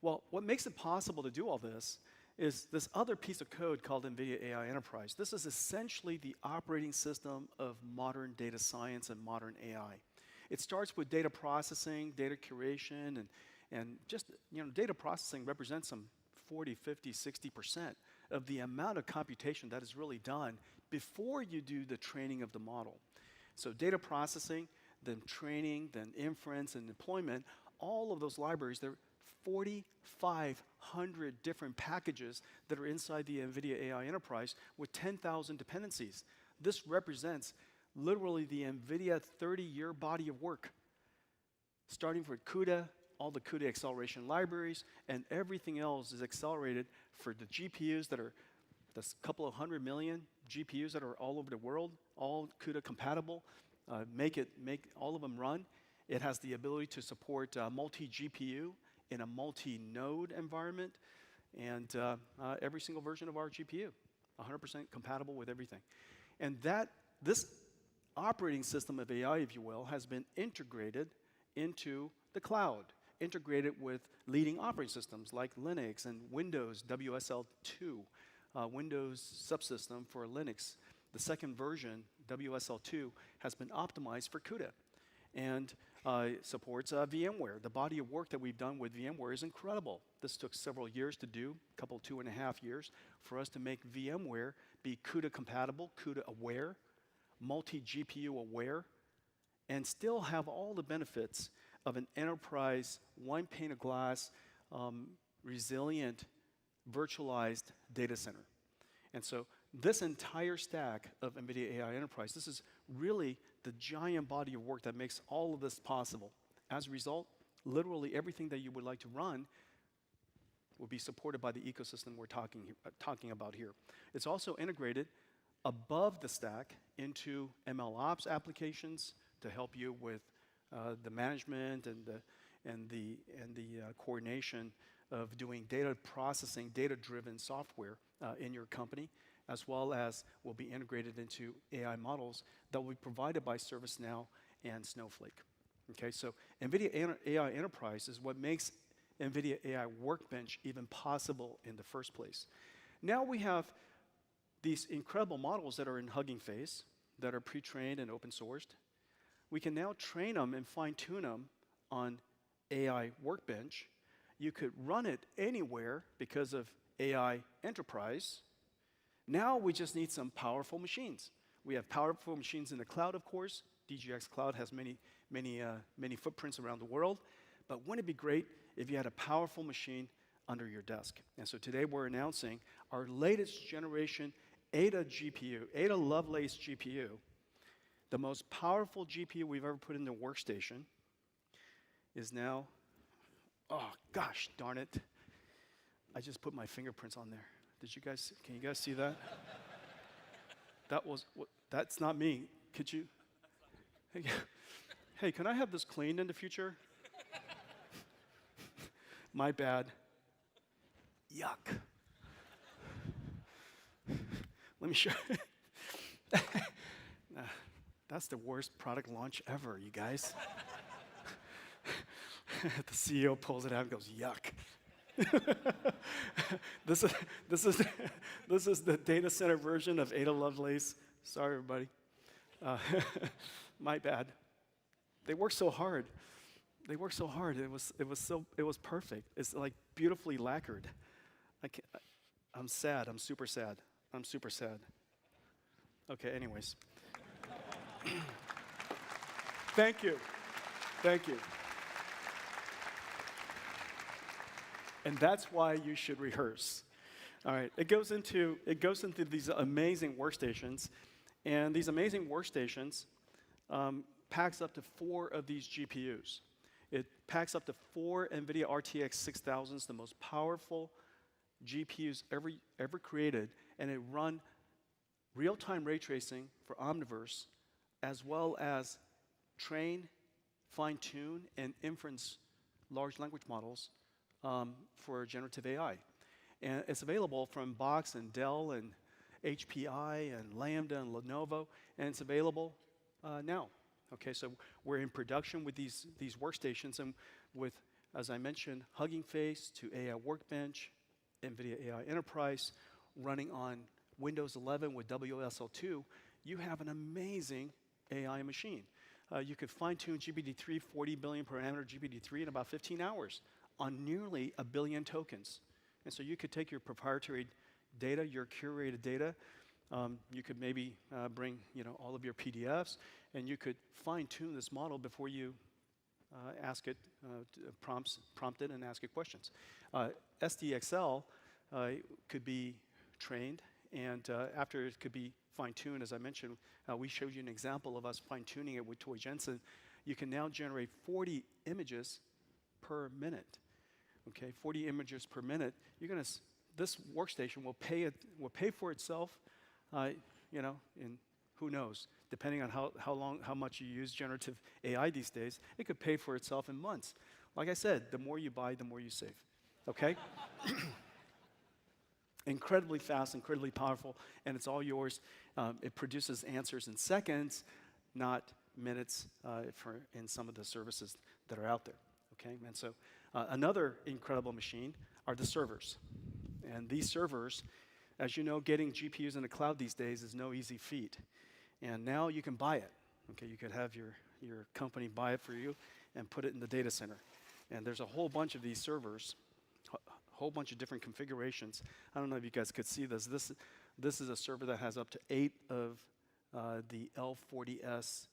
Well, what makes it possible to do all this is this other piece of code called Nvidia AI Enterprise. This is essentially the operating system of modern data science and modern AI. It starts with data processing, data curation, and just, data processing represents some 40, 50, 60% of the amount of computation that is really done before you do the training of the model. So data processing, then training, then inference and deployment, all of those libraries, they're 4,500 different packages that are inside the NVIDIA AI Enterprise with 10,000 dependencies. This represents literally the NVIDIA 30-year body of work, starting with CUDA, all the CUDA acceleration libraries, and everything else is accelerated for the GPUs that are, that's a couple of 100 million GPUs that are all over the world, all CUDA compatible, make all of them run. It has the ability to support multi-GPU in a multi-node environment, and every single version of our GPU, 100% compatible with everything. And this operating system of AI, if you will, has been integrated into the cloud, integrated with leading operating systems like Linux and Windows WSL2, Windows subsystem for Linux. The second version, WSL2, has been optimized for CUDA and supports VMware. The body of work that we've done with VMware is incredible. This took several years to do, a couple, 2.5 years, for us to make VMware be CUDA compatible, CUDA aware, multi-GPU aware, and still have all the benefits of an enterprise, one pane of glass, resilient, virtualized data center. And so this entire stack of NVIDIA AI Enterprise, this is really the giant body of work that makes all of this possible. As a result, literally everything that you would like to run will be supported by the ecosystem we're talking about here. It's also integrated above the stack into MLOps applications to help you with the management and the coordination of doing data processing, data-driven software in your company, as well as will be integrated into AI models that will be provided by ServiceNow and Snowflake. Okay, so NVIDIA AI Enterprise is what makes NVIDIA AI Workbench even possible in the first place. Now we have these incredible models that are in Hugging Face, that are pre-trained and open-sourced. We can now train them and fine-tune them on AI Workbench. You could run it anywhere because of AI Enterprise. Now we just need some powerful machines. We have powerful machines in the cloud, of course. DGX Cloud has many footprints around the world. But wouldn't it be great if you had a powerful machine under your desk? And so today we're announcing our latest generation Ada GPU, Ada Lovelace GPU, the most powerful GPU we've ever put into a workstation, is now, oh gosh darn it, I just put my fingerprints on there. Can you guys see that? That's not me. Could you? Hey, can I have this cleaned in the future? My bad. Yuck. Let me show you. That's the worst product launch ever, you guys. The CEO pulls it out and goes, yuck. This is the data center version of Ada Lovelace. Sorry, everybody. My bad. They worked so hard. It was perfect. It's like beautifully lacquered. I'm sad. I'm super sad. Okay. Anyways. Thank you. And that's why you should rehearse. All right, it goes into these amazing workstations, and these amazing workstations packs up to 4 of these GPUs. It packs up to 4 NVIDIA RTX 6000s, the most powerful GPUs ever created, and it run real-time ray tracing for Omniverse, as well as train, fine-tune and inference large language models for generative AI. And it's available from Box and Dell and HPI and Lambda and Lenovo, and it's available now. Okay, so we're in production with these workstations, and with, as I mentioned, Hugging Face to AI Workbench, Nvidia AI Enterprise, running on Windows 11 with WSL2, you have an amazing AI machine. You could fine-tune GPT-3, 40 billion parameter GPT-3 in about 15 hours on nearly 1 billion tokens. And so you could take your proprietary data, your curated data, you could maybe bring all of your PDFs, and you could fine-tune this model before you ask it, prompt it and ask it questions. SDXL could be trained, and after it could be fine-tuned, as I mentioned, we showed you an example of us fine-tuning it with Toy Jensen. You can now generate 40 images per minute. Okay, 40 images per minute. This workstation will pay for itself, in who knows, depending on how much you use generative AI these days, it could pay for itself in months. Like I said, the more you buy, the more you save. Okay? Incredibly fast, incredibly powerful, and it's all yours. It produces answers in seconds, not minutes, in some of the services that are out there. Okay, and so another incredible machine are the servers, and these servers, as you know, getting GPUs in the cloud these days is no easy feat, and now you can buy it. Okay, you could have your company buy it for you and put it in the data center, and there's a whole bunch of these servers. Whole bunch of different configurations. I don't know if you guys could see this. This is a server that has up to 8 of the L40S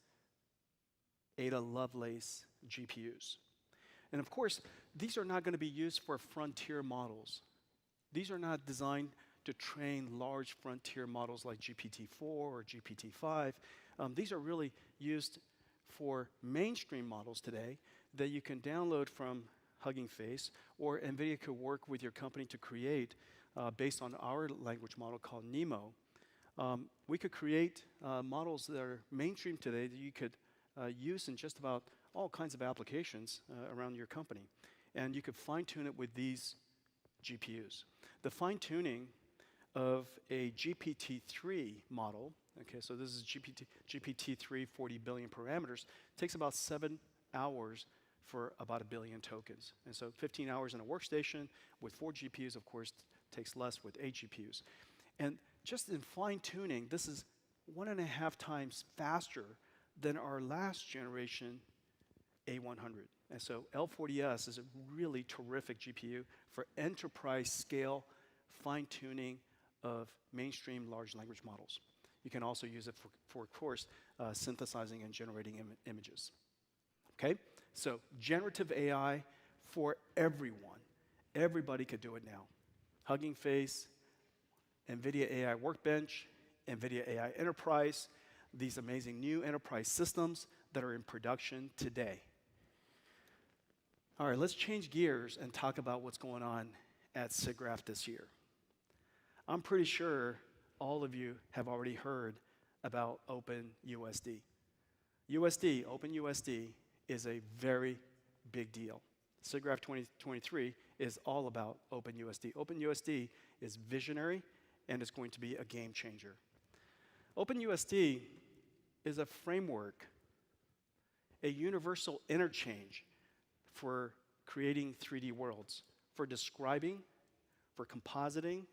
Ada Lovelace GPUs. And of course, these are not going to be used for frontier models. These are not designed to train large frontier models like GPT-4 or GPT-5. These are really used for mainstream models today that you can download from Hugging Face, or Nvidia could work with your company to create, based on our language model called Nemo. We could create models that are mainstream today that you could use in just about all kinds of applications around your company. And you could fine-tune it with these GPUs. The fine-tuning of a GPT-3 model, okay, so this is GPT-3, 40 billion parameters, takes about 7 hours for about 1 billion tokens. And so 15 hours in a workstation with 4 GPUs, of course, takes less with 8 GPUs. And just in fine-tuning, this is 1.5 times faster than our last generation A100. And so L40S is a really terrific GPU for enterprise scale fine-tuning of mainstream large language models. You can also use it for of course, synthesizing and generating images. Okay? So generative AI for everyone. Everybody could do it now. Hugging Face, Nvidia AI Workbench, Nvidia AI Enterprise, these amazing new enterprise systems that are in production today. All right, let's change gears and talk about what's going on at SIGGRAPH this year. I'm pretty sure all of you have already heard about OpenUSD. OpenUSD, is a very big deal. SIGGRAPH 2023 is all about OpenUSD. OpenUSD is visionary, and it's going to be a game changer. OpenUSD is a framework, a universal interchange for creating 3D worlds, for describing, for compositing,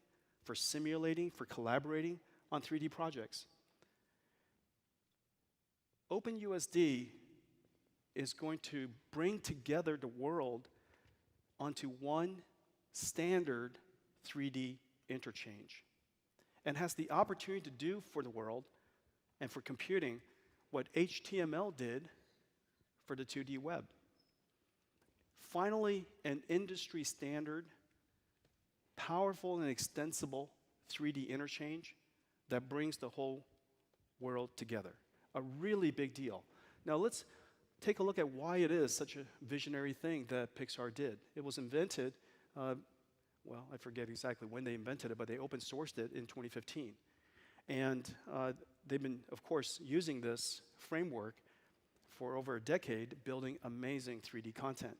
for simulating, for collaborating on 3D projects. OpenUSD is going to bring together the world onto one standard 3D interchange, and has the opportunity to do for the world and for computing what HTML did for the 2D web. Finally, an industry standard, powerful and extensible 3D interchange that brings the whole world together. A really big deal. Now let's take a look at why it is such a visionary thing that Pixar did. It was invented, well, I forget exactly when they invented it, but they open sourced it in 2015. And they've been, of course, using this framework for over a decade building amazing 3D content.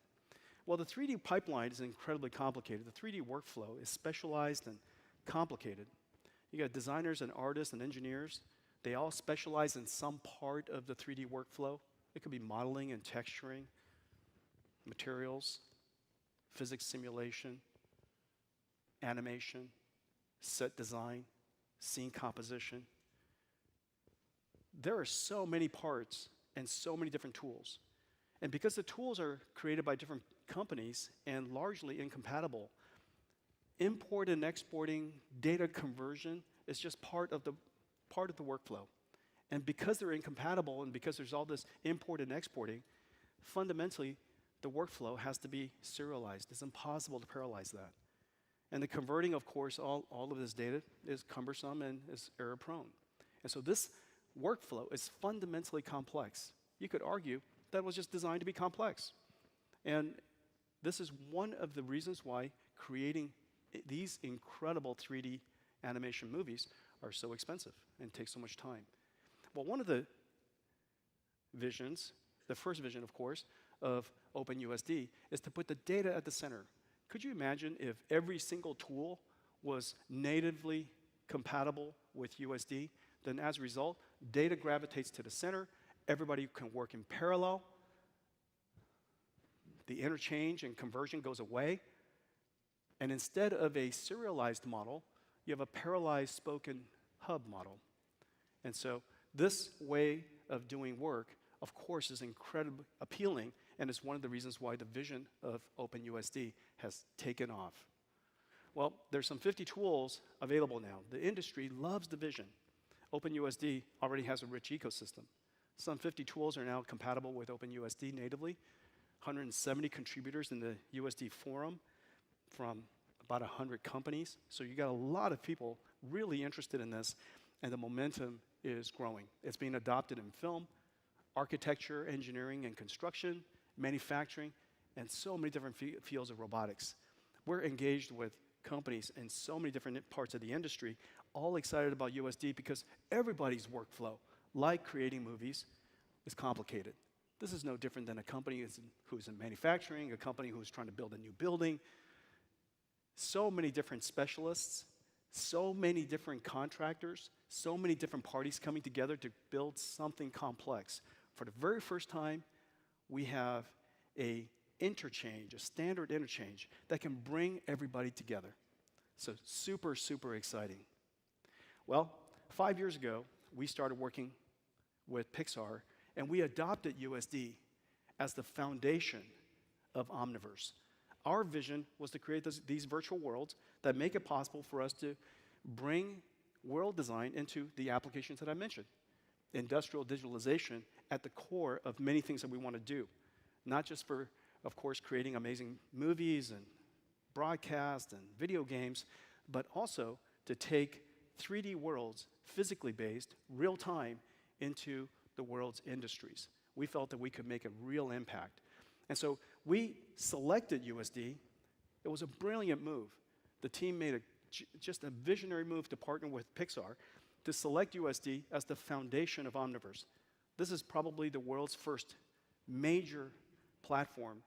Well, the 3D pipeline is incredibly complicated. The 3D workflow is specialized and complicated. You got designers and artists and engineers. They all specialize in some part of the 3D workflow. It could be modeling and texturing, materials, physics simulation, animation, set design, scene composition. There are so many parts and so many different tools. And because the tools are created by different companies and largely incompatible, import and exporting data conversion is just part of the workflow. And because they're incompatible and because there's all this import and exporting, fundamentally, the workflow has to be serialized. It's impossible to parallelize that. And the converting, of course, all of this data is cumbersome and is error-prone. And so this workflow is fundamentally complex. You could argue that it was just designed to be complex. And this is one of the reasons why creating these incredible 3D animation movies are so expensive and take so much time. Well, one of the visions, the first vision, of course, of OpenUSD is to put the data at the center. Could you imagine if every single tool was natively compatible with USD? Then as a result, data gravitates to the center. Everybody can work in parallel. The interchange and conversion goes away. And instead of a serialized model, you have a parallelized spoken hub model. And so this way of doing work, of course, is incredibly appealing, and it's one of the reasons why the vision of OpenUSD has taken off. Well, there's some 50 tools available now. The industry loves the vision. OpenUSD already has a rich ecosystem. Some 50 tools are now compatible with OpenUSD natively. 170 contributors in the USD forum from about 100 companies. So you got a lot of people really interested in this, and the momentum is growing. It's being adopted in film, architecture, engineering, and construction, manufacturing, and so many different fields of robotics. We're engaged with companies in so many different parts of the industry, all excited about USD because everybody's workflow, like creating movies, is complicated. This is no different than a company who's in manufacturing, a company who's trying to build a new building. So many different specialists, so many different contractors, so many different parties coming together to build something complex. For the very first time, we have a standard interchange that can bring everybody together. So super, super exciting. Well, 5 years ago, we started working with Pixar, and we adopted USD as the foundation of Omniverse. Our vision was to create these virtual worlds that make it possible for us to bring world design into the applications that I mentioned. Industrial digitalization at the core of many things that we want to do, not just for, of course, creating amazing movies and broadcast and video games, but also to take 3D worlds, physically based, real time, into the world's industries. We felt that we could make a real impact. And so we selected USD. It was a brilliant move. The team made just a visionary move to partner with Pixar to select USD as the foundation of Omniverse. This is probably the world's first major platform,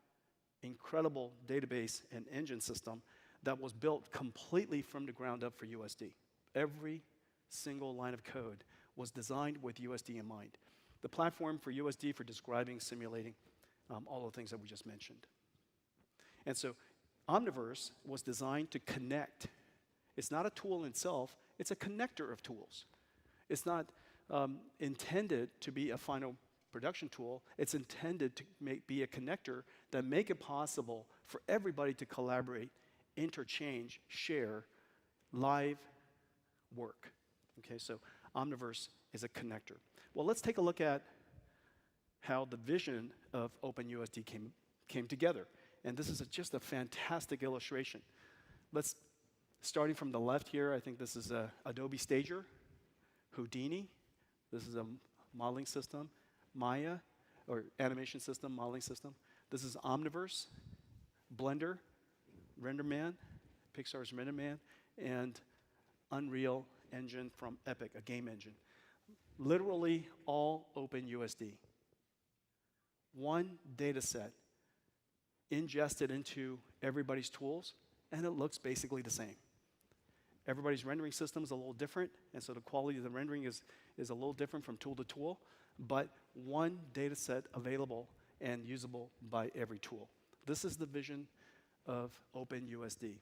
incredible database and engine system that was built completely from the ground up for USD. Every single line of code was designed with USD in mind. The platform for USD for describing, simulating, all the things that we just mentioned. And so Omniverse was designed to connect. It's not a tool in itself, it's a connector of tools. It's not intended to be a final production tool. It's intended to be a connector that make it possible for everybody to collaborate, interchange, share, live work. Okay, so Omniverse is a connector. Well, let's take a look at how the vision of OpenUSD came together. And this is just a fantastic illustration. Starting from the left here, I think this is Adobe Stager, Houdini. This is a modeling system, Maya, or animation system, modeling system. This is Omniverse, Blender, RenderMan, Pixar's RenderMan, and Unreal Engine from Epic, a game engine. Literally all OpenUSD. one data set ingested into everybody's tools, and it looks basically the same. Everybody's rendering system is a little different, and so the quality of the rendering is a little different from tool to tool, but one data set available and usable by every tool. This is the vision of OpenUSD.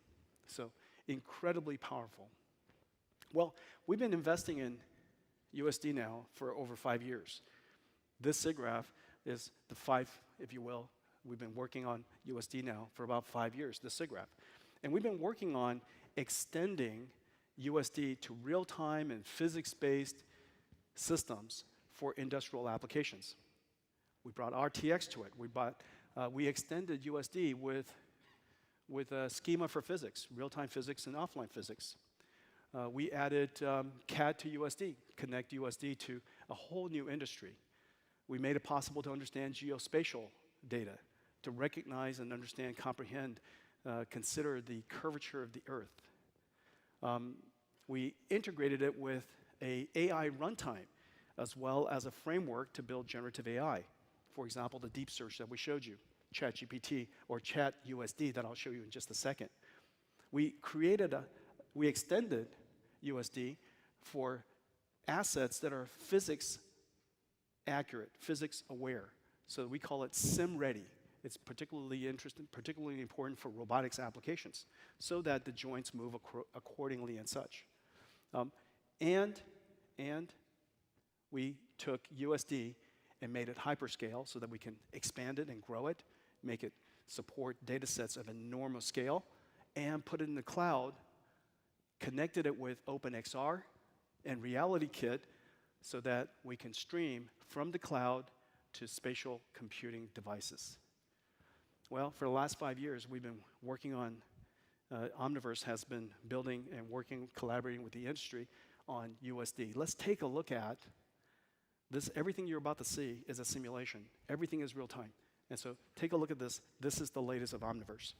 So incredibly powerful. Well, we've been investing in USD now for over 5 years. This SIGGRAPH is the 5, if you will. We've been working on USD now for about 5 years, the SIGGRAPH. And we've been working on extending USD to real-time and physics-based systems for industrial applications. We brought RTX to it. We extended USD with a schema for physics, real-time physics and offline physics. We added CAD to USD, connect USD to a whole new industry. We made it possible to understand geospatial data, to recognize and understand, comprehend, consider the curvature of the Earth. We integrated it with an AI runtime, as well as a framework to build generative AI. For example, the deep search that we showed you, ChatGPT or ChatUSD that I'll show you in just a second. We extended USD for assets that are physics accurate, physics aware. So we call it sim ready. It's particularly interesting, particularly important for robotics applications, so that the joints move accordingly and such. And we took USD and made it hyperscale so that we can expand it and grow it, make it support data sets of enormous scale, and put it in the cloud, connected it with OpenXR and RealityKit so that we can stream from the cloud to spatial computing devices. Well, for the last 5 years, we've been working on, Omniverse has been building and working, collaborating with the industry on USD. Let's take a look at this. Everything you're about to see is a simulation. Everything is real time. And so take a look at this. This is the latest of Omniverse.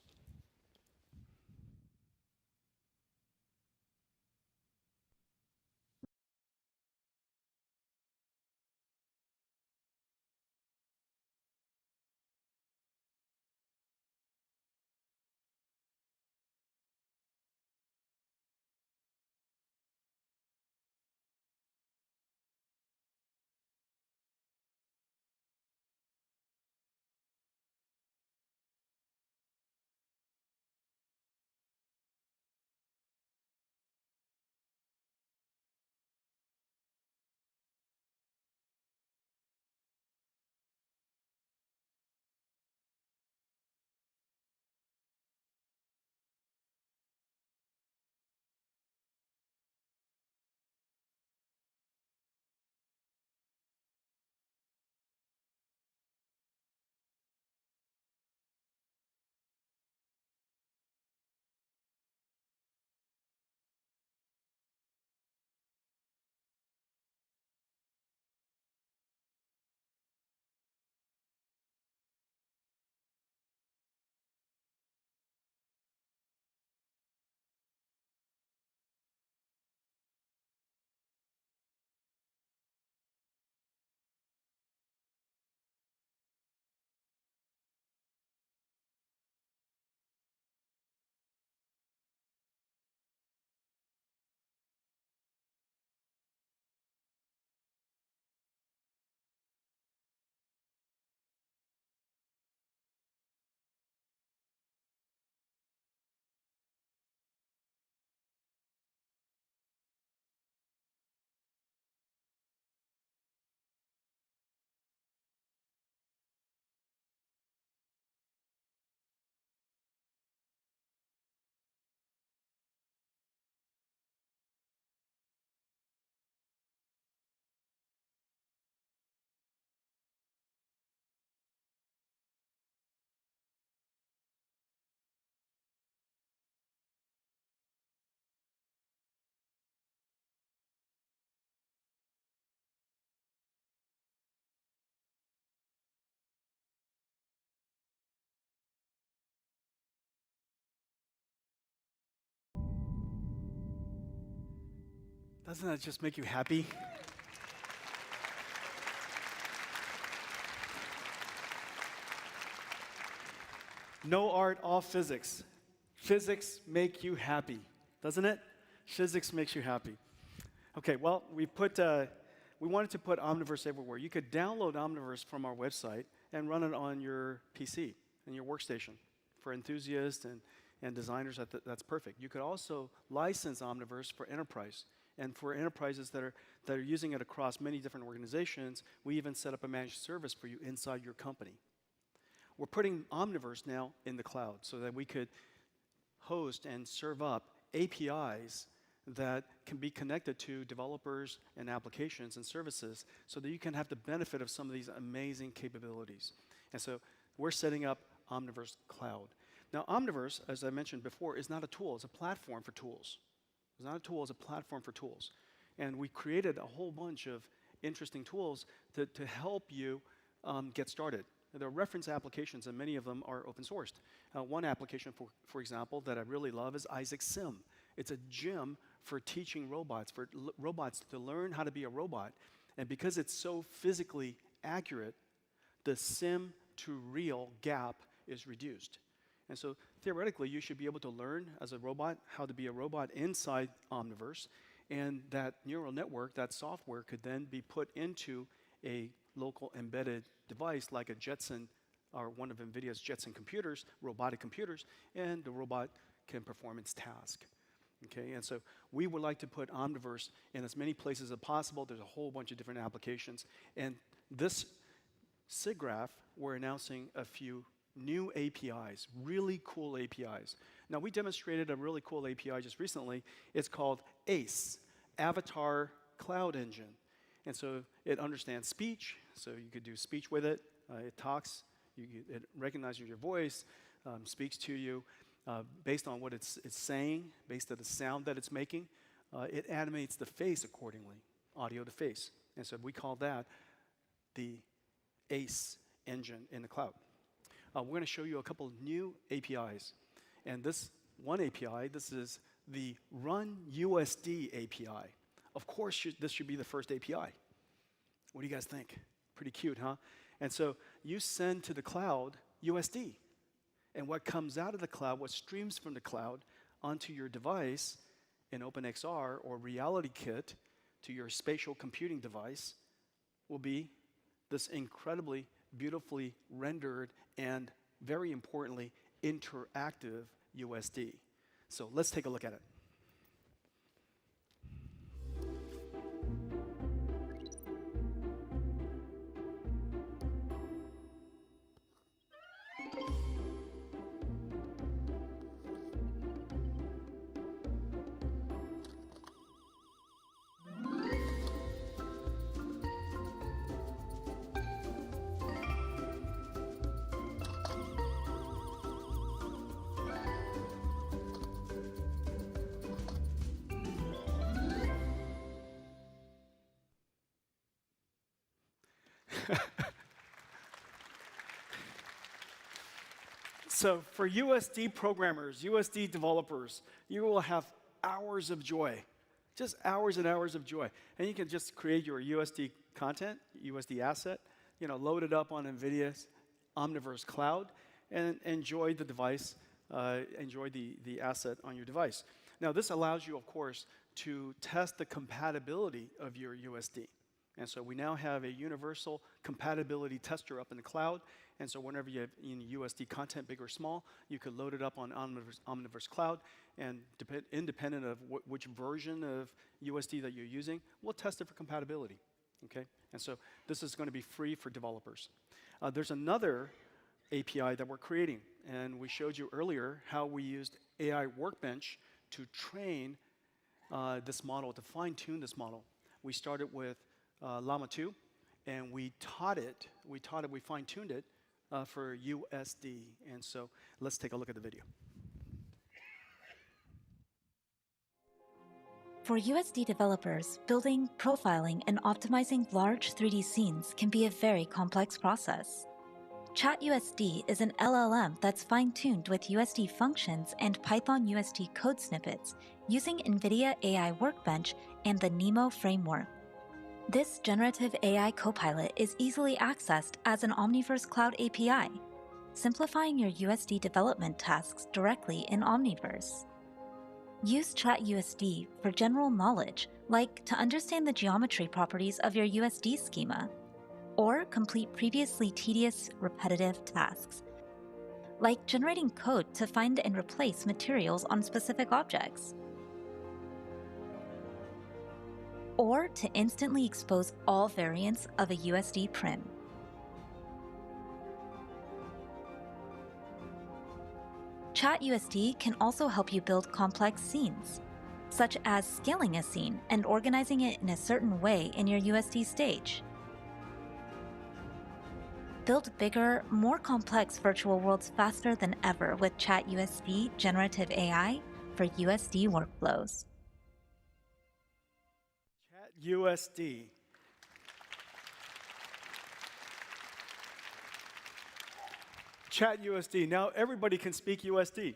Doesn't that just make you happy? No art, all physics. Physics make you happy, doesn't it? Physics makes you happy. Okay, well, we wanted to put Omniverse everywhere. You could download Omniverse from our website and run it on your PC and your workstation. For enthusiasts and designers, that's perfect. You could also license Omniverse for enterprise. And for enterprises that are using it across many different organizations, we even set up a managed service for you inside your company. We're putting Omniverse now in the cloud so that we could host and serve up APIs that can be connected to developers and applications and services so that you can have the benefit of some of these amazing capabilities. And so we're setting up Omniverse Cloud. Now, Omniverse, as I mentioned before, is not a tool. It's a platform for tools. It's not a tool. It's a platform for tools. And we created a whole bunch of interesting tools to help you get started. There are reference applications, and many of them are open sourced. One application, for example, that I really love is Isaac Sim. It's a gym for teaching robots, robots to learn how to be a robot. And because it's so physically accurate, the sim to real gap is reduced. And so theoretically, you should be able to learn as a robot how to be a robot inside Omniverse. And that neural network, that software, could then be put into a local embedded device like a Jetson or one of Nvidia's Jetson computers, robotic computers, and the robot can perform its task. Okay, and so we would like to put Omniverse in as many places as possible. There's a whole bunch of different applications. And this SIGGRAPH, we're announcing a few new APIs, really cool APIs. Now, we demonstrated a really cool API just recently. It's called ACE, Avatar Cloud Engine. And so it understands speech, so you could do speech with it. It talks, it recognizes your voice, speaks to you based on what it's saying, based on the sound that it's making. It animates the face accordingly, audio to face. And so we call that the ACE engine in the cloud. We're going to show you a couple new APIs. And this one API, this is the Run USD API. Of course, this should be the first API. What do you guys think? Pretty cute, huh? And so you send to the cloud USD. And what comes out of the cloud, what streams from the cloud onto your device in OpenXR or RealityKit to your spatial computing device will be this incredibly beautifully rendered and, very importantly, interactive USD. So let's take a look at it. So for USD programmers, USD developers, you will have hours of joy, just hours and hours of joy. And you can just create your USD content, USD asset, load it up on NVIDIA's Omniverse Cloud, and enjoy the device, enjoy the asset on your device. Now, this allows you, of course, to test the compatibility of your USD. And so we now have a universal compatibility tester up in the cloud. And so whenever you have USD content, big or small, you could load it up on Omniverse Cloud. And independent of which version of USD that you're using, we'll test it for compatibility. Okay? And so this is going to be free for developers. There's another API that we're creating. And we showed you earlier how we used AI Workbench to train this model, to fine-tune this model. We started with Llama 2, and we fine-tuned it for USD. And so let's take a look at the video. For USD developers, building, profiling, and optimizing large 3D scenes can be a very complex process. ChatUSD is an LLM that's fine-tuned with USD functions and Python USD code snippets using NVIDIA AI Workbench and the NeMo framework. This generative AI copilot is easily accessed as an Omniverse Cloud API. simplifying your USD development tasks directly in Omniverse. Use ChatUSD for general knowledge, like to understand the geometry properties of your USD schema, or complete previously tedious, repetitive tasks, like generating code to find and replace materials on specific objects, or to instantly expose all variants of a USD print. ChatUSD can also help you build complex scenes, such as scaling a scene and organizing it in a certain way in your USD stage. Build bigger, more complex virtual worlds faster than ever with ChatUSD generative AI for USD workflows. ChatUSD. ChatUSD. Now everybody can speak USD.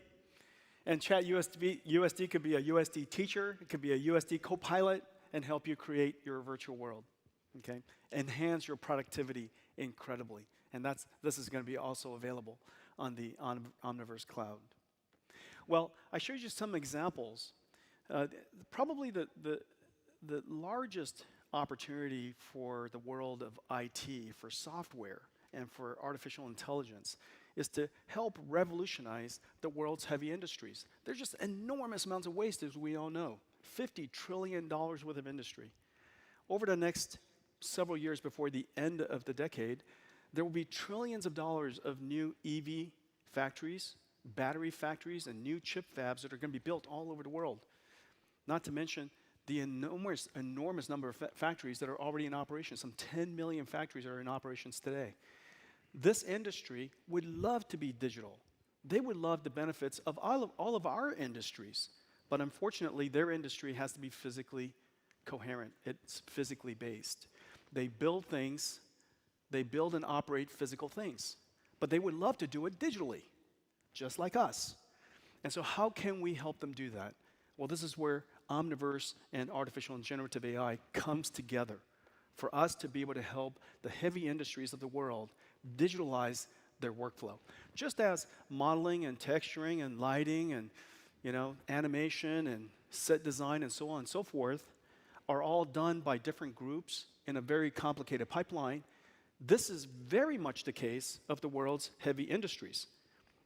And ChatUSD could be a USD teacher, it could be a USD co-pilot, and help you create your virtual world. Okay? Enhance your productivity incredibly. And this is going to be also available on the Omniverse Cloud. Well, I showed you some examples. Probably the largest opportunity for the world of IT, for software, and for artificial intelligence is to help revolutionize the world's heavy industries. There's just enormous amounts of waste, as we all know. $50 trillion worth of industry. Over the next several years before the end of the decade, there will be trillions of dollars of new EV factories, battery factories, and new chip fabs that are going to be built all over the world. Not to mention the enormous number of factories that are already in operation. Some 10 million factories are in operations today. This industry would love to be digital. They would love the benefits of all of our industries. But unfortunately, their industry has to be physically coherent. It's physically based. They build things, they build and operate physical things. But they would love to do it digitally, just like us. And so how can we help them do that? Well, this is where Omniverse and artificial and generative AI comes together for us to be able to help the heavy industries of the world digitalize their workflow. Just as modeling and texturing and lighting and animation and set design and so on and so forth are all done by different groups in a very complicated pipeline, this is very much the case of the world's heavy industries.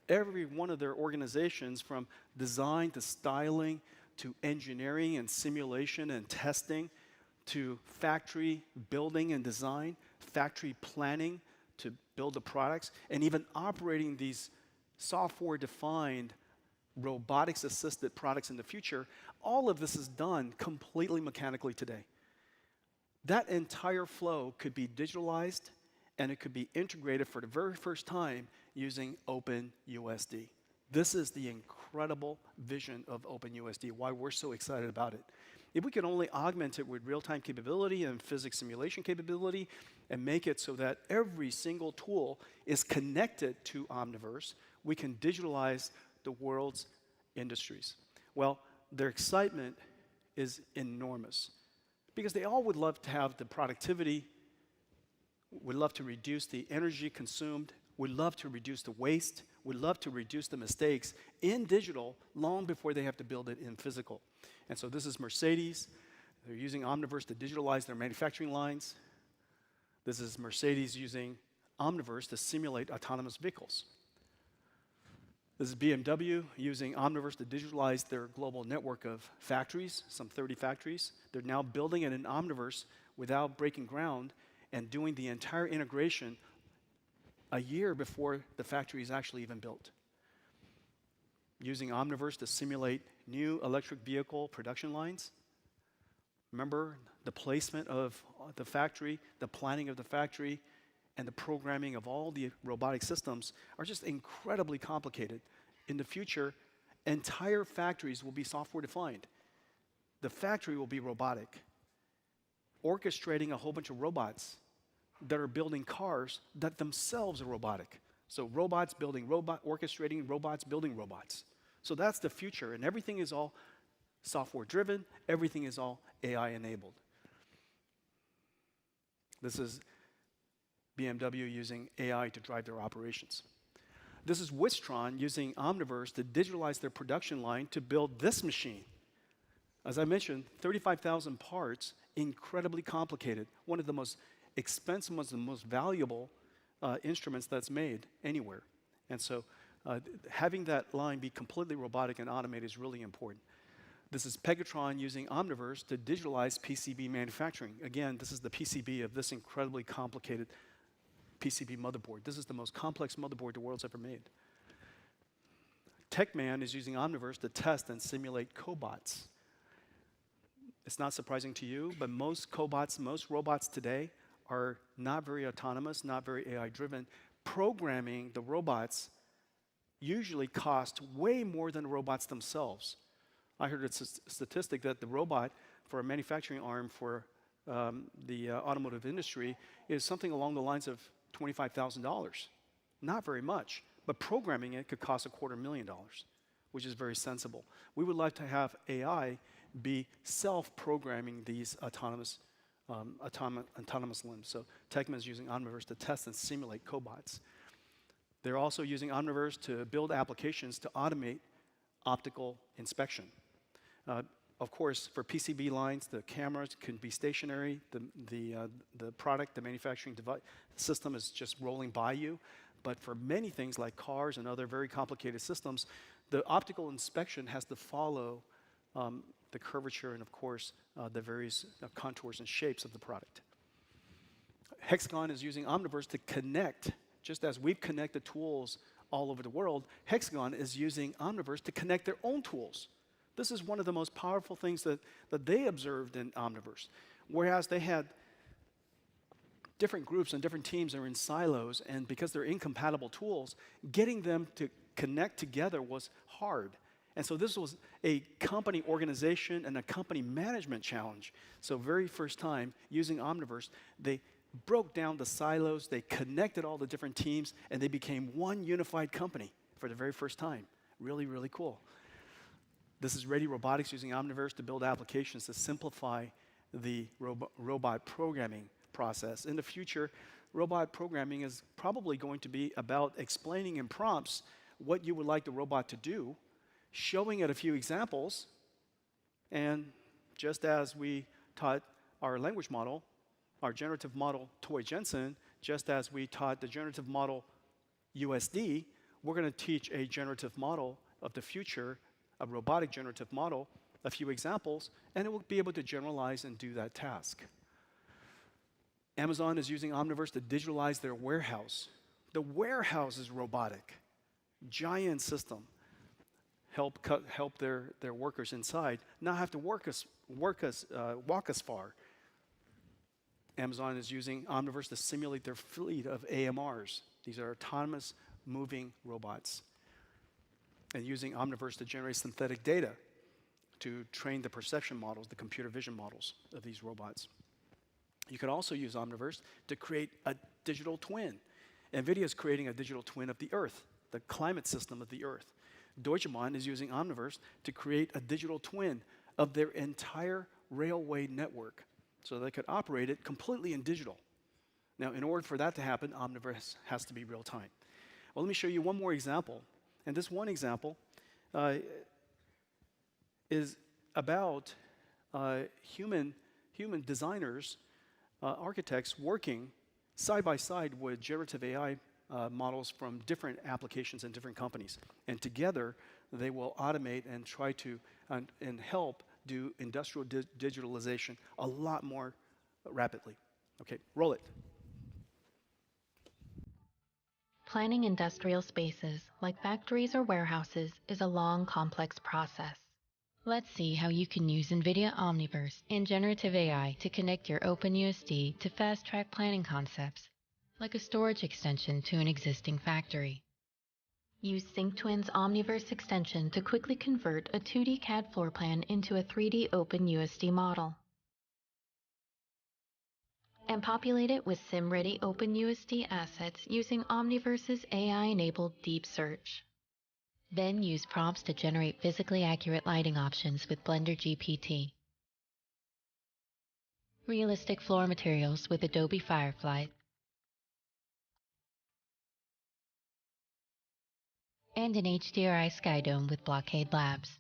Every one of their organizations, from design to styling to engineering and simulation and testing to factory building and design, factory planning to build the products, and even operating these software-defined, robotics-assisted products in the future, all of this is done completely mechanically today. That entire flow could be digitalized, and it could be integrated for the very first time using OpenUSD. This is the incredible vision of OpenUSD, why we're so excited about it. If we could only augment it with real-time capability and physics simulation capability and make it so that every single tool is connected to Omniverse, we can digitalize the world's industries. Well, their excitement is enormous because they all would love to have the productivity, would love to reduce the energy consumed, would love to reduce the waste, would love to reduce the mistakes in digital long before they have to build it in physical. And so this is Mercedes. They're using Omniverse to digitalize their manufacturing lines. This is Mercedes using Omniverse to simulate autonomous vehicles. This is BMW using Omniverse to digitalize their global network of factories, some 30 factories. They're now building it in Omniverse without breaking ground and doing the entire integration a year before the factory is actually even built. Using Omniverse to simulate new electric vehicle production lines. Remember, the placement of the factory, the planning of the factory, and the programming of all the robotic systems are just incredibly complicated. In the future, entire factories will be software-defined. The factory will be robotic, orchestrating a whole bunch of robots that are building cars that themselves are robotic. So robots building orchestrating robots building robots. So that's the future, and everything is all software-driven, everything is all AI-enabled. This is BMW using AI to drive their operations. This is Wistron using Omniverse to digitalize their production line to build this machine. As I mentioned, 35,000 parts, incredibly complicated. One of the most expensive, one of the most valuable instruments that's made anywhere. And so having that line be completely robotic and automated is really important. This is Pegatron using Omniverse to digitalize PCB manufacturing. Again, this is the PCB of this incredibly complicated PCB motherboard. This is the most complex motherboard the world's ever made. TechMan is using Omniverse to test and simulate cobots. It's not surprising to you, but most cobots, most robots today are not very autonomous, not very AI-driven. Programming the robots usually costs way more than the robots themselves. I heard a statistic that the robot for a manufacturing arm for the automotive industry is something along the lines of $25,000. Not very much, but programming it could cost $250,000, which is very sensible. We would like to have AI be self-programming these autonomous limbs. So Techman is using Omniverse to test and simulate cobots. They're also using Omniverse to build applications to automate optical inspection. Of course, for PCB lines, the cameras can be stationary. The product, the manufacturing device system is just rolling by you. But for many things like cars and other very complicated systems, the optical inspection has to follow the curvature and, of course, the various contours and shapes of the product. Hexagon is using Omniverse to connect, just as we've connected tools all over the world, Hexagon is using Omniverse to connect their own tools. This is one of the most powerful things that they observed in Omniverse. Whereas they had different groups and different teams are in silos, and because they're incompatible tools, getting them to connect together was hard. And so this was a company organization and a company management challenge. So very first time, using Omniverse, they broke down the silos, they connected all the different teams, and they became one unified company for the very first time. Really, really cool. This is Ready Robotics using Omniverse to build applications to simplify the robot programming process. In the future, robot programming is probably going to be about explaining in prompts what you would like the robot to do, showing it a few examples, and just as we taught our language model, our generative model Toy Jensen, just as we taught the generative model USD, we're going to teach a generative model of the future, a robotic generative model, a few examples, and it will be able to generalize and do that task. Amazon is using Omniverse to digitalize their warehouse. The warehouse is robotic. Giant system. Help their workers inside not have to walk as far. Amazon is using Omniverse to simulate their fleet of AMRs. These are autonomous moving robots. And using Omniverse to generate synthetic data to train the perception models, the computer vision models of these robots. You can also use Omniverse to create a digital twin. Nvidia is creating a digital twin of the Earth, the climate system of the Earth. Deutsche Bahn is using Omniverse to create a digital twin of their entire railway network so they could operate it completely in digital. Now, in order for that to happen, Omniverse has to be real time. Well, let me show you one more example. And this one example is about human designers, architects working side by side with generative AI models from different applications and different companies. And together, they will automate and try to and help do industrial digitalization a lot more rapidly. Okay, roll it. Planning industrial spaces, like factories or warehouses, is a long, complex process. Let's see how you can use NVIDIA Omniverse and generative AI to connect your OpenUSD to fast-track planning concepts, like a storage extension to an existing factory. Use SyncTwin's Omniverse extension to quickly convert a 2D CAD floor plan into a 3D OpenUSD model, and populate it with SIM-ready OpenUSD assets using Omniverse's AI-enabled deep search. Then use prompts to generate physically accurate lighting options with Blender GPT. Realistic floor materials with Adobe Firefly. and an HDRI Skydome with Blockade Labs.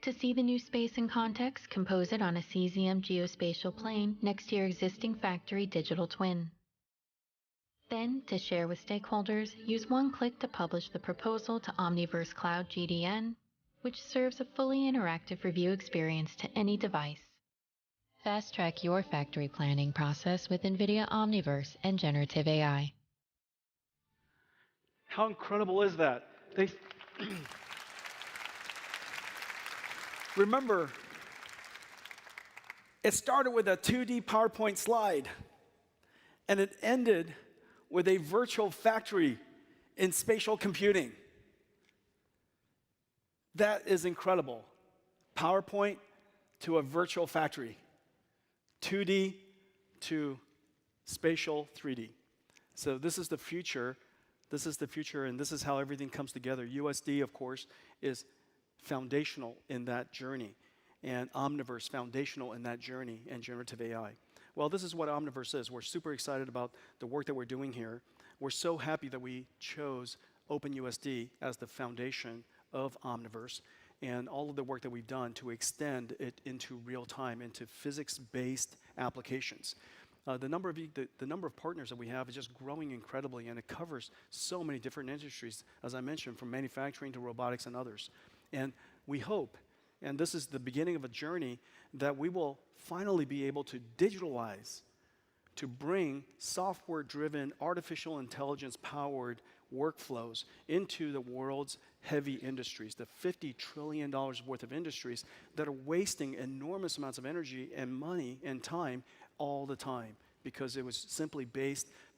To see the new space in context, compose it on a cesium geospatial plane next to your existing factory digital twin. Then, to share with stakeholders, use one click to publish the proposal to Omniverse Cloud GDN, which serves a fully interactive review experience to any device. Fast-track your factory planning process with NVIDIA Omniverse and generative AI. How incredible is that? Remember, it started with a 2D PowerPoint slide, and it ended with a virtual factory in spatial computing. That is incredible. PowerPoint to a virtual factory. 2D to spatial 3D. So this is the future. This is the future, and this is how everything comes together. USD, of course, is foundational in that journey, and Omniverse foundational in that journey, and generative AI. Well, this is what Omniverse is. We're super excited about the work that we're doing here. We're so happy that we chose OpenUSD as the foundation of Omniverse and all of the work that we've done to extend it into real time, into physics-based applications. The number of partners that we have is just growing incredibly, and it covers so many different industries, as I mentioned, from manufacturing to robotics and others. And we hope, and this is the beginning of a journey, that we will finally be able to digitalize, to bring software-driven, artificial intelligence-powered workflows into the world's heavy industries, the $50 trillion worth of industries that are wasting enormous amounts of energy and money and time all the time because it was simply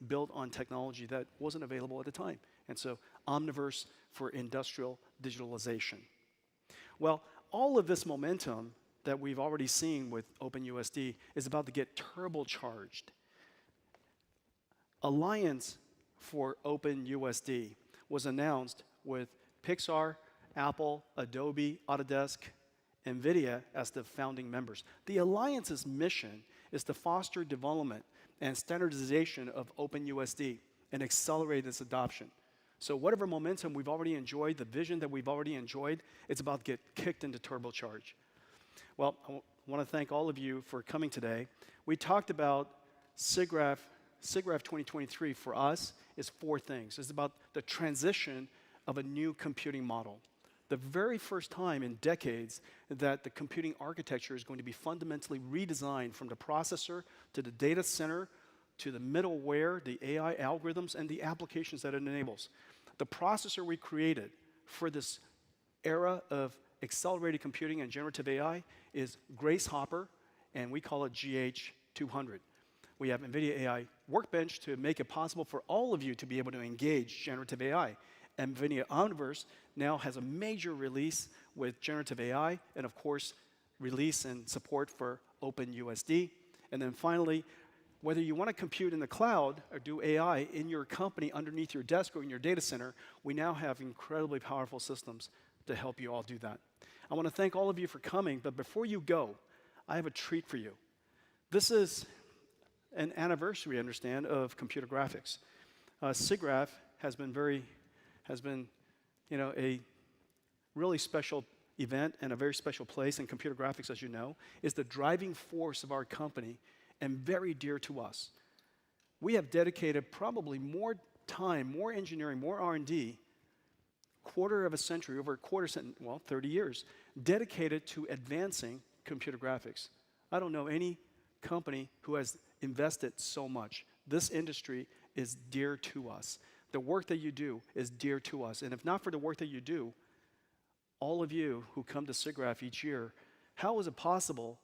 built on technology that wasn't available at the time. And so Omniverse for industrial digitalization. Well, all of this momentum that we've already seen with OpenUSD is about to get turbocharged. Alliance for OpenUSD was announced with Pixar, Apple, Adobe, Autodesk, Nvidia as the founding members. The Alliance's mission is to foster development and standardization of OpenUSD and accelerate its adoption. So whatever momentum we've already enjoyed, the vision that we've already enjoyed, it's about to get kicked into turbocharge. Well, I want to thank all of you for coming today. We talked about SIGGRAPH 2023 for us is 4 things. It's about the transition of a new computing model. The very first time in decades that the computing architecture is going to be fundamentally redesigned from the processor to the data center to the middleware, the AI algorithms, and the applications that it enables. The processor we created for this era of accelerated computing and generative AI is Grace Hopper, and we call it GH200. We have NVIDIA AI Workbench to make it possible for all of you to be able to engage generative AI. NVIDIA Omniverse now has a major release with generative AI, and of course, release and support for OpenUSD. And then finally, whether you want to compute in the cloud or do AI in your company underneath your desk or in your data center, we now have incredibly powerful systems to help you all do that. I want to thank all of you for coming, but before you go, I have a treat for you. This is an anniversary, I understand, of computer graphics. SIGGRAPH has been a really special event and a very special place, and computer graphics, as you know, is the driving force of our company and very dear to us. We have dedicated probably more time, more engineering, more R&D, quarter of a century, over a quarter century, well, 30 years, dedicated to advancing computer graphics. I don't know any company who has invested so much. This industry is dear to us. The work that you do is dear to us. And if not for the work that you do, all of you who come to SIGGRAPH each year, how is it possible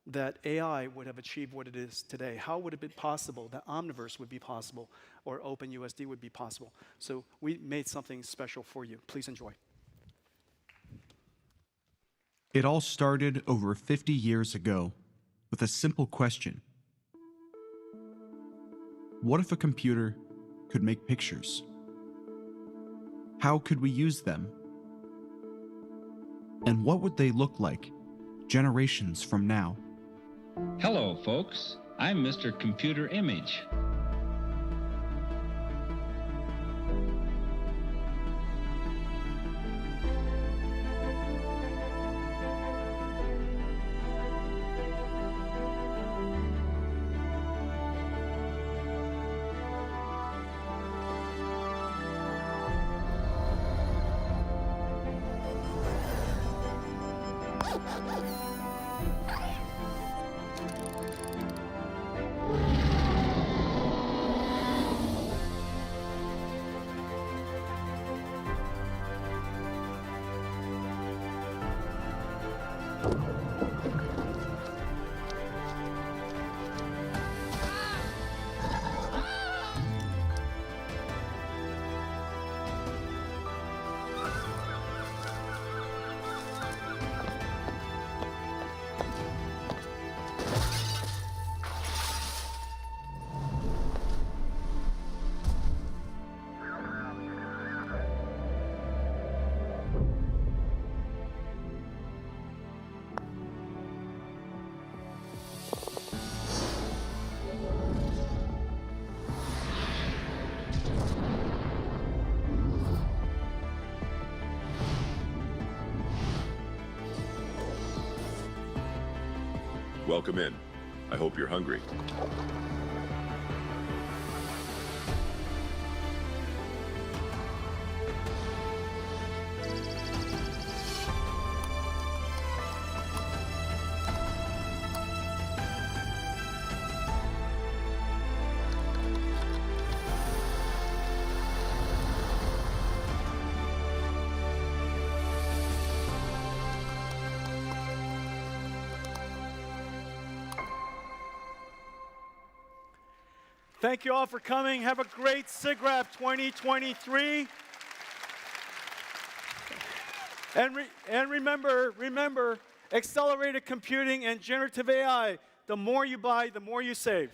that AI would have achieved what it is today? How would it be possible that Omniverse would be possible or OpenUSD would be possible? So we made something special for you. Please enjoy. It all started over 50 years ago with a simple question. What if a computer could make pictures? How could we use them? And what would they look like generations from now? Hello, folks. I'm Mr. Computer Image. Welcome in. I hope you're hungry. Thank you all for coming. Have a great SIGGRAPH 2023. And remember, accelerated computing and generative AI, the more you buy, the more you save.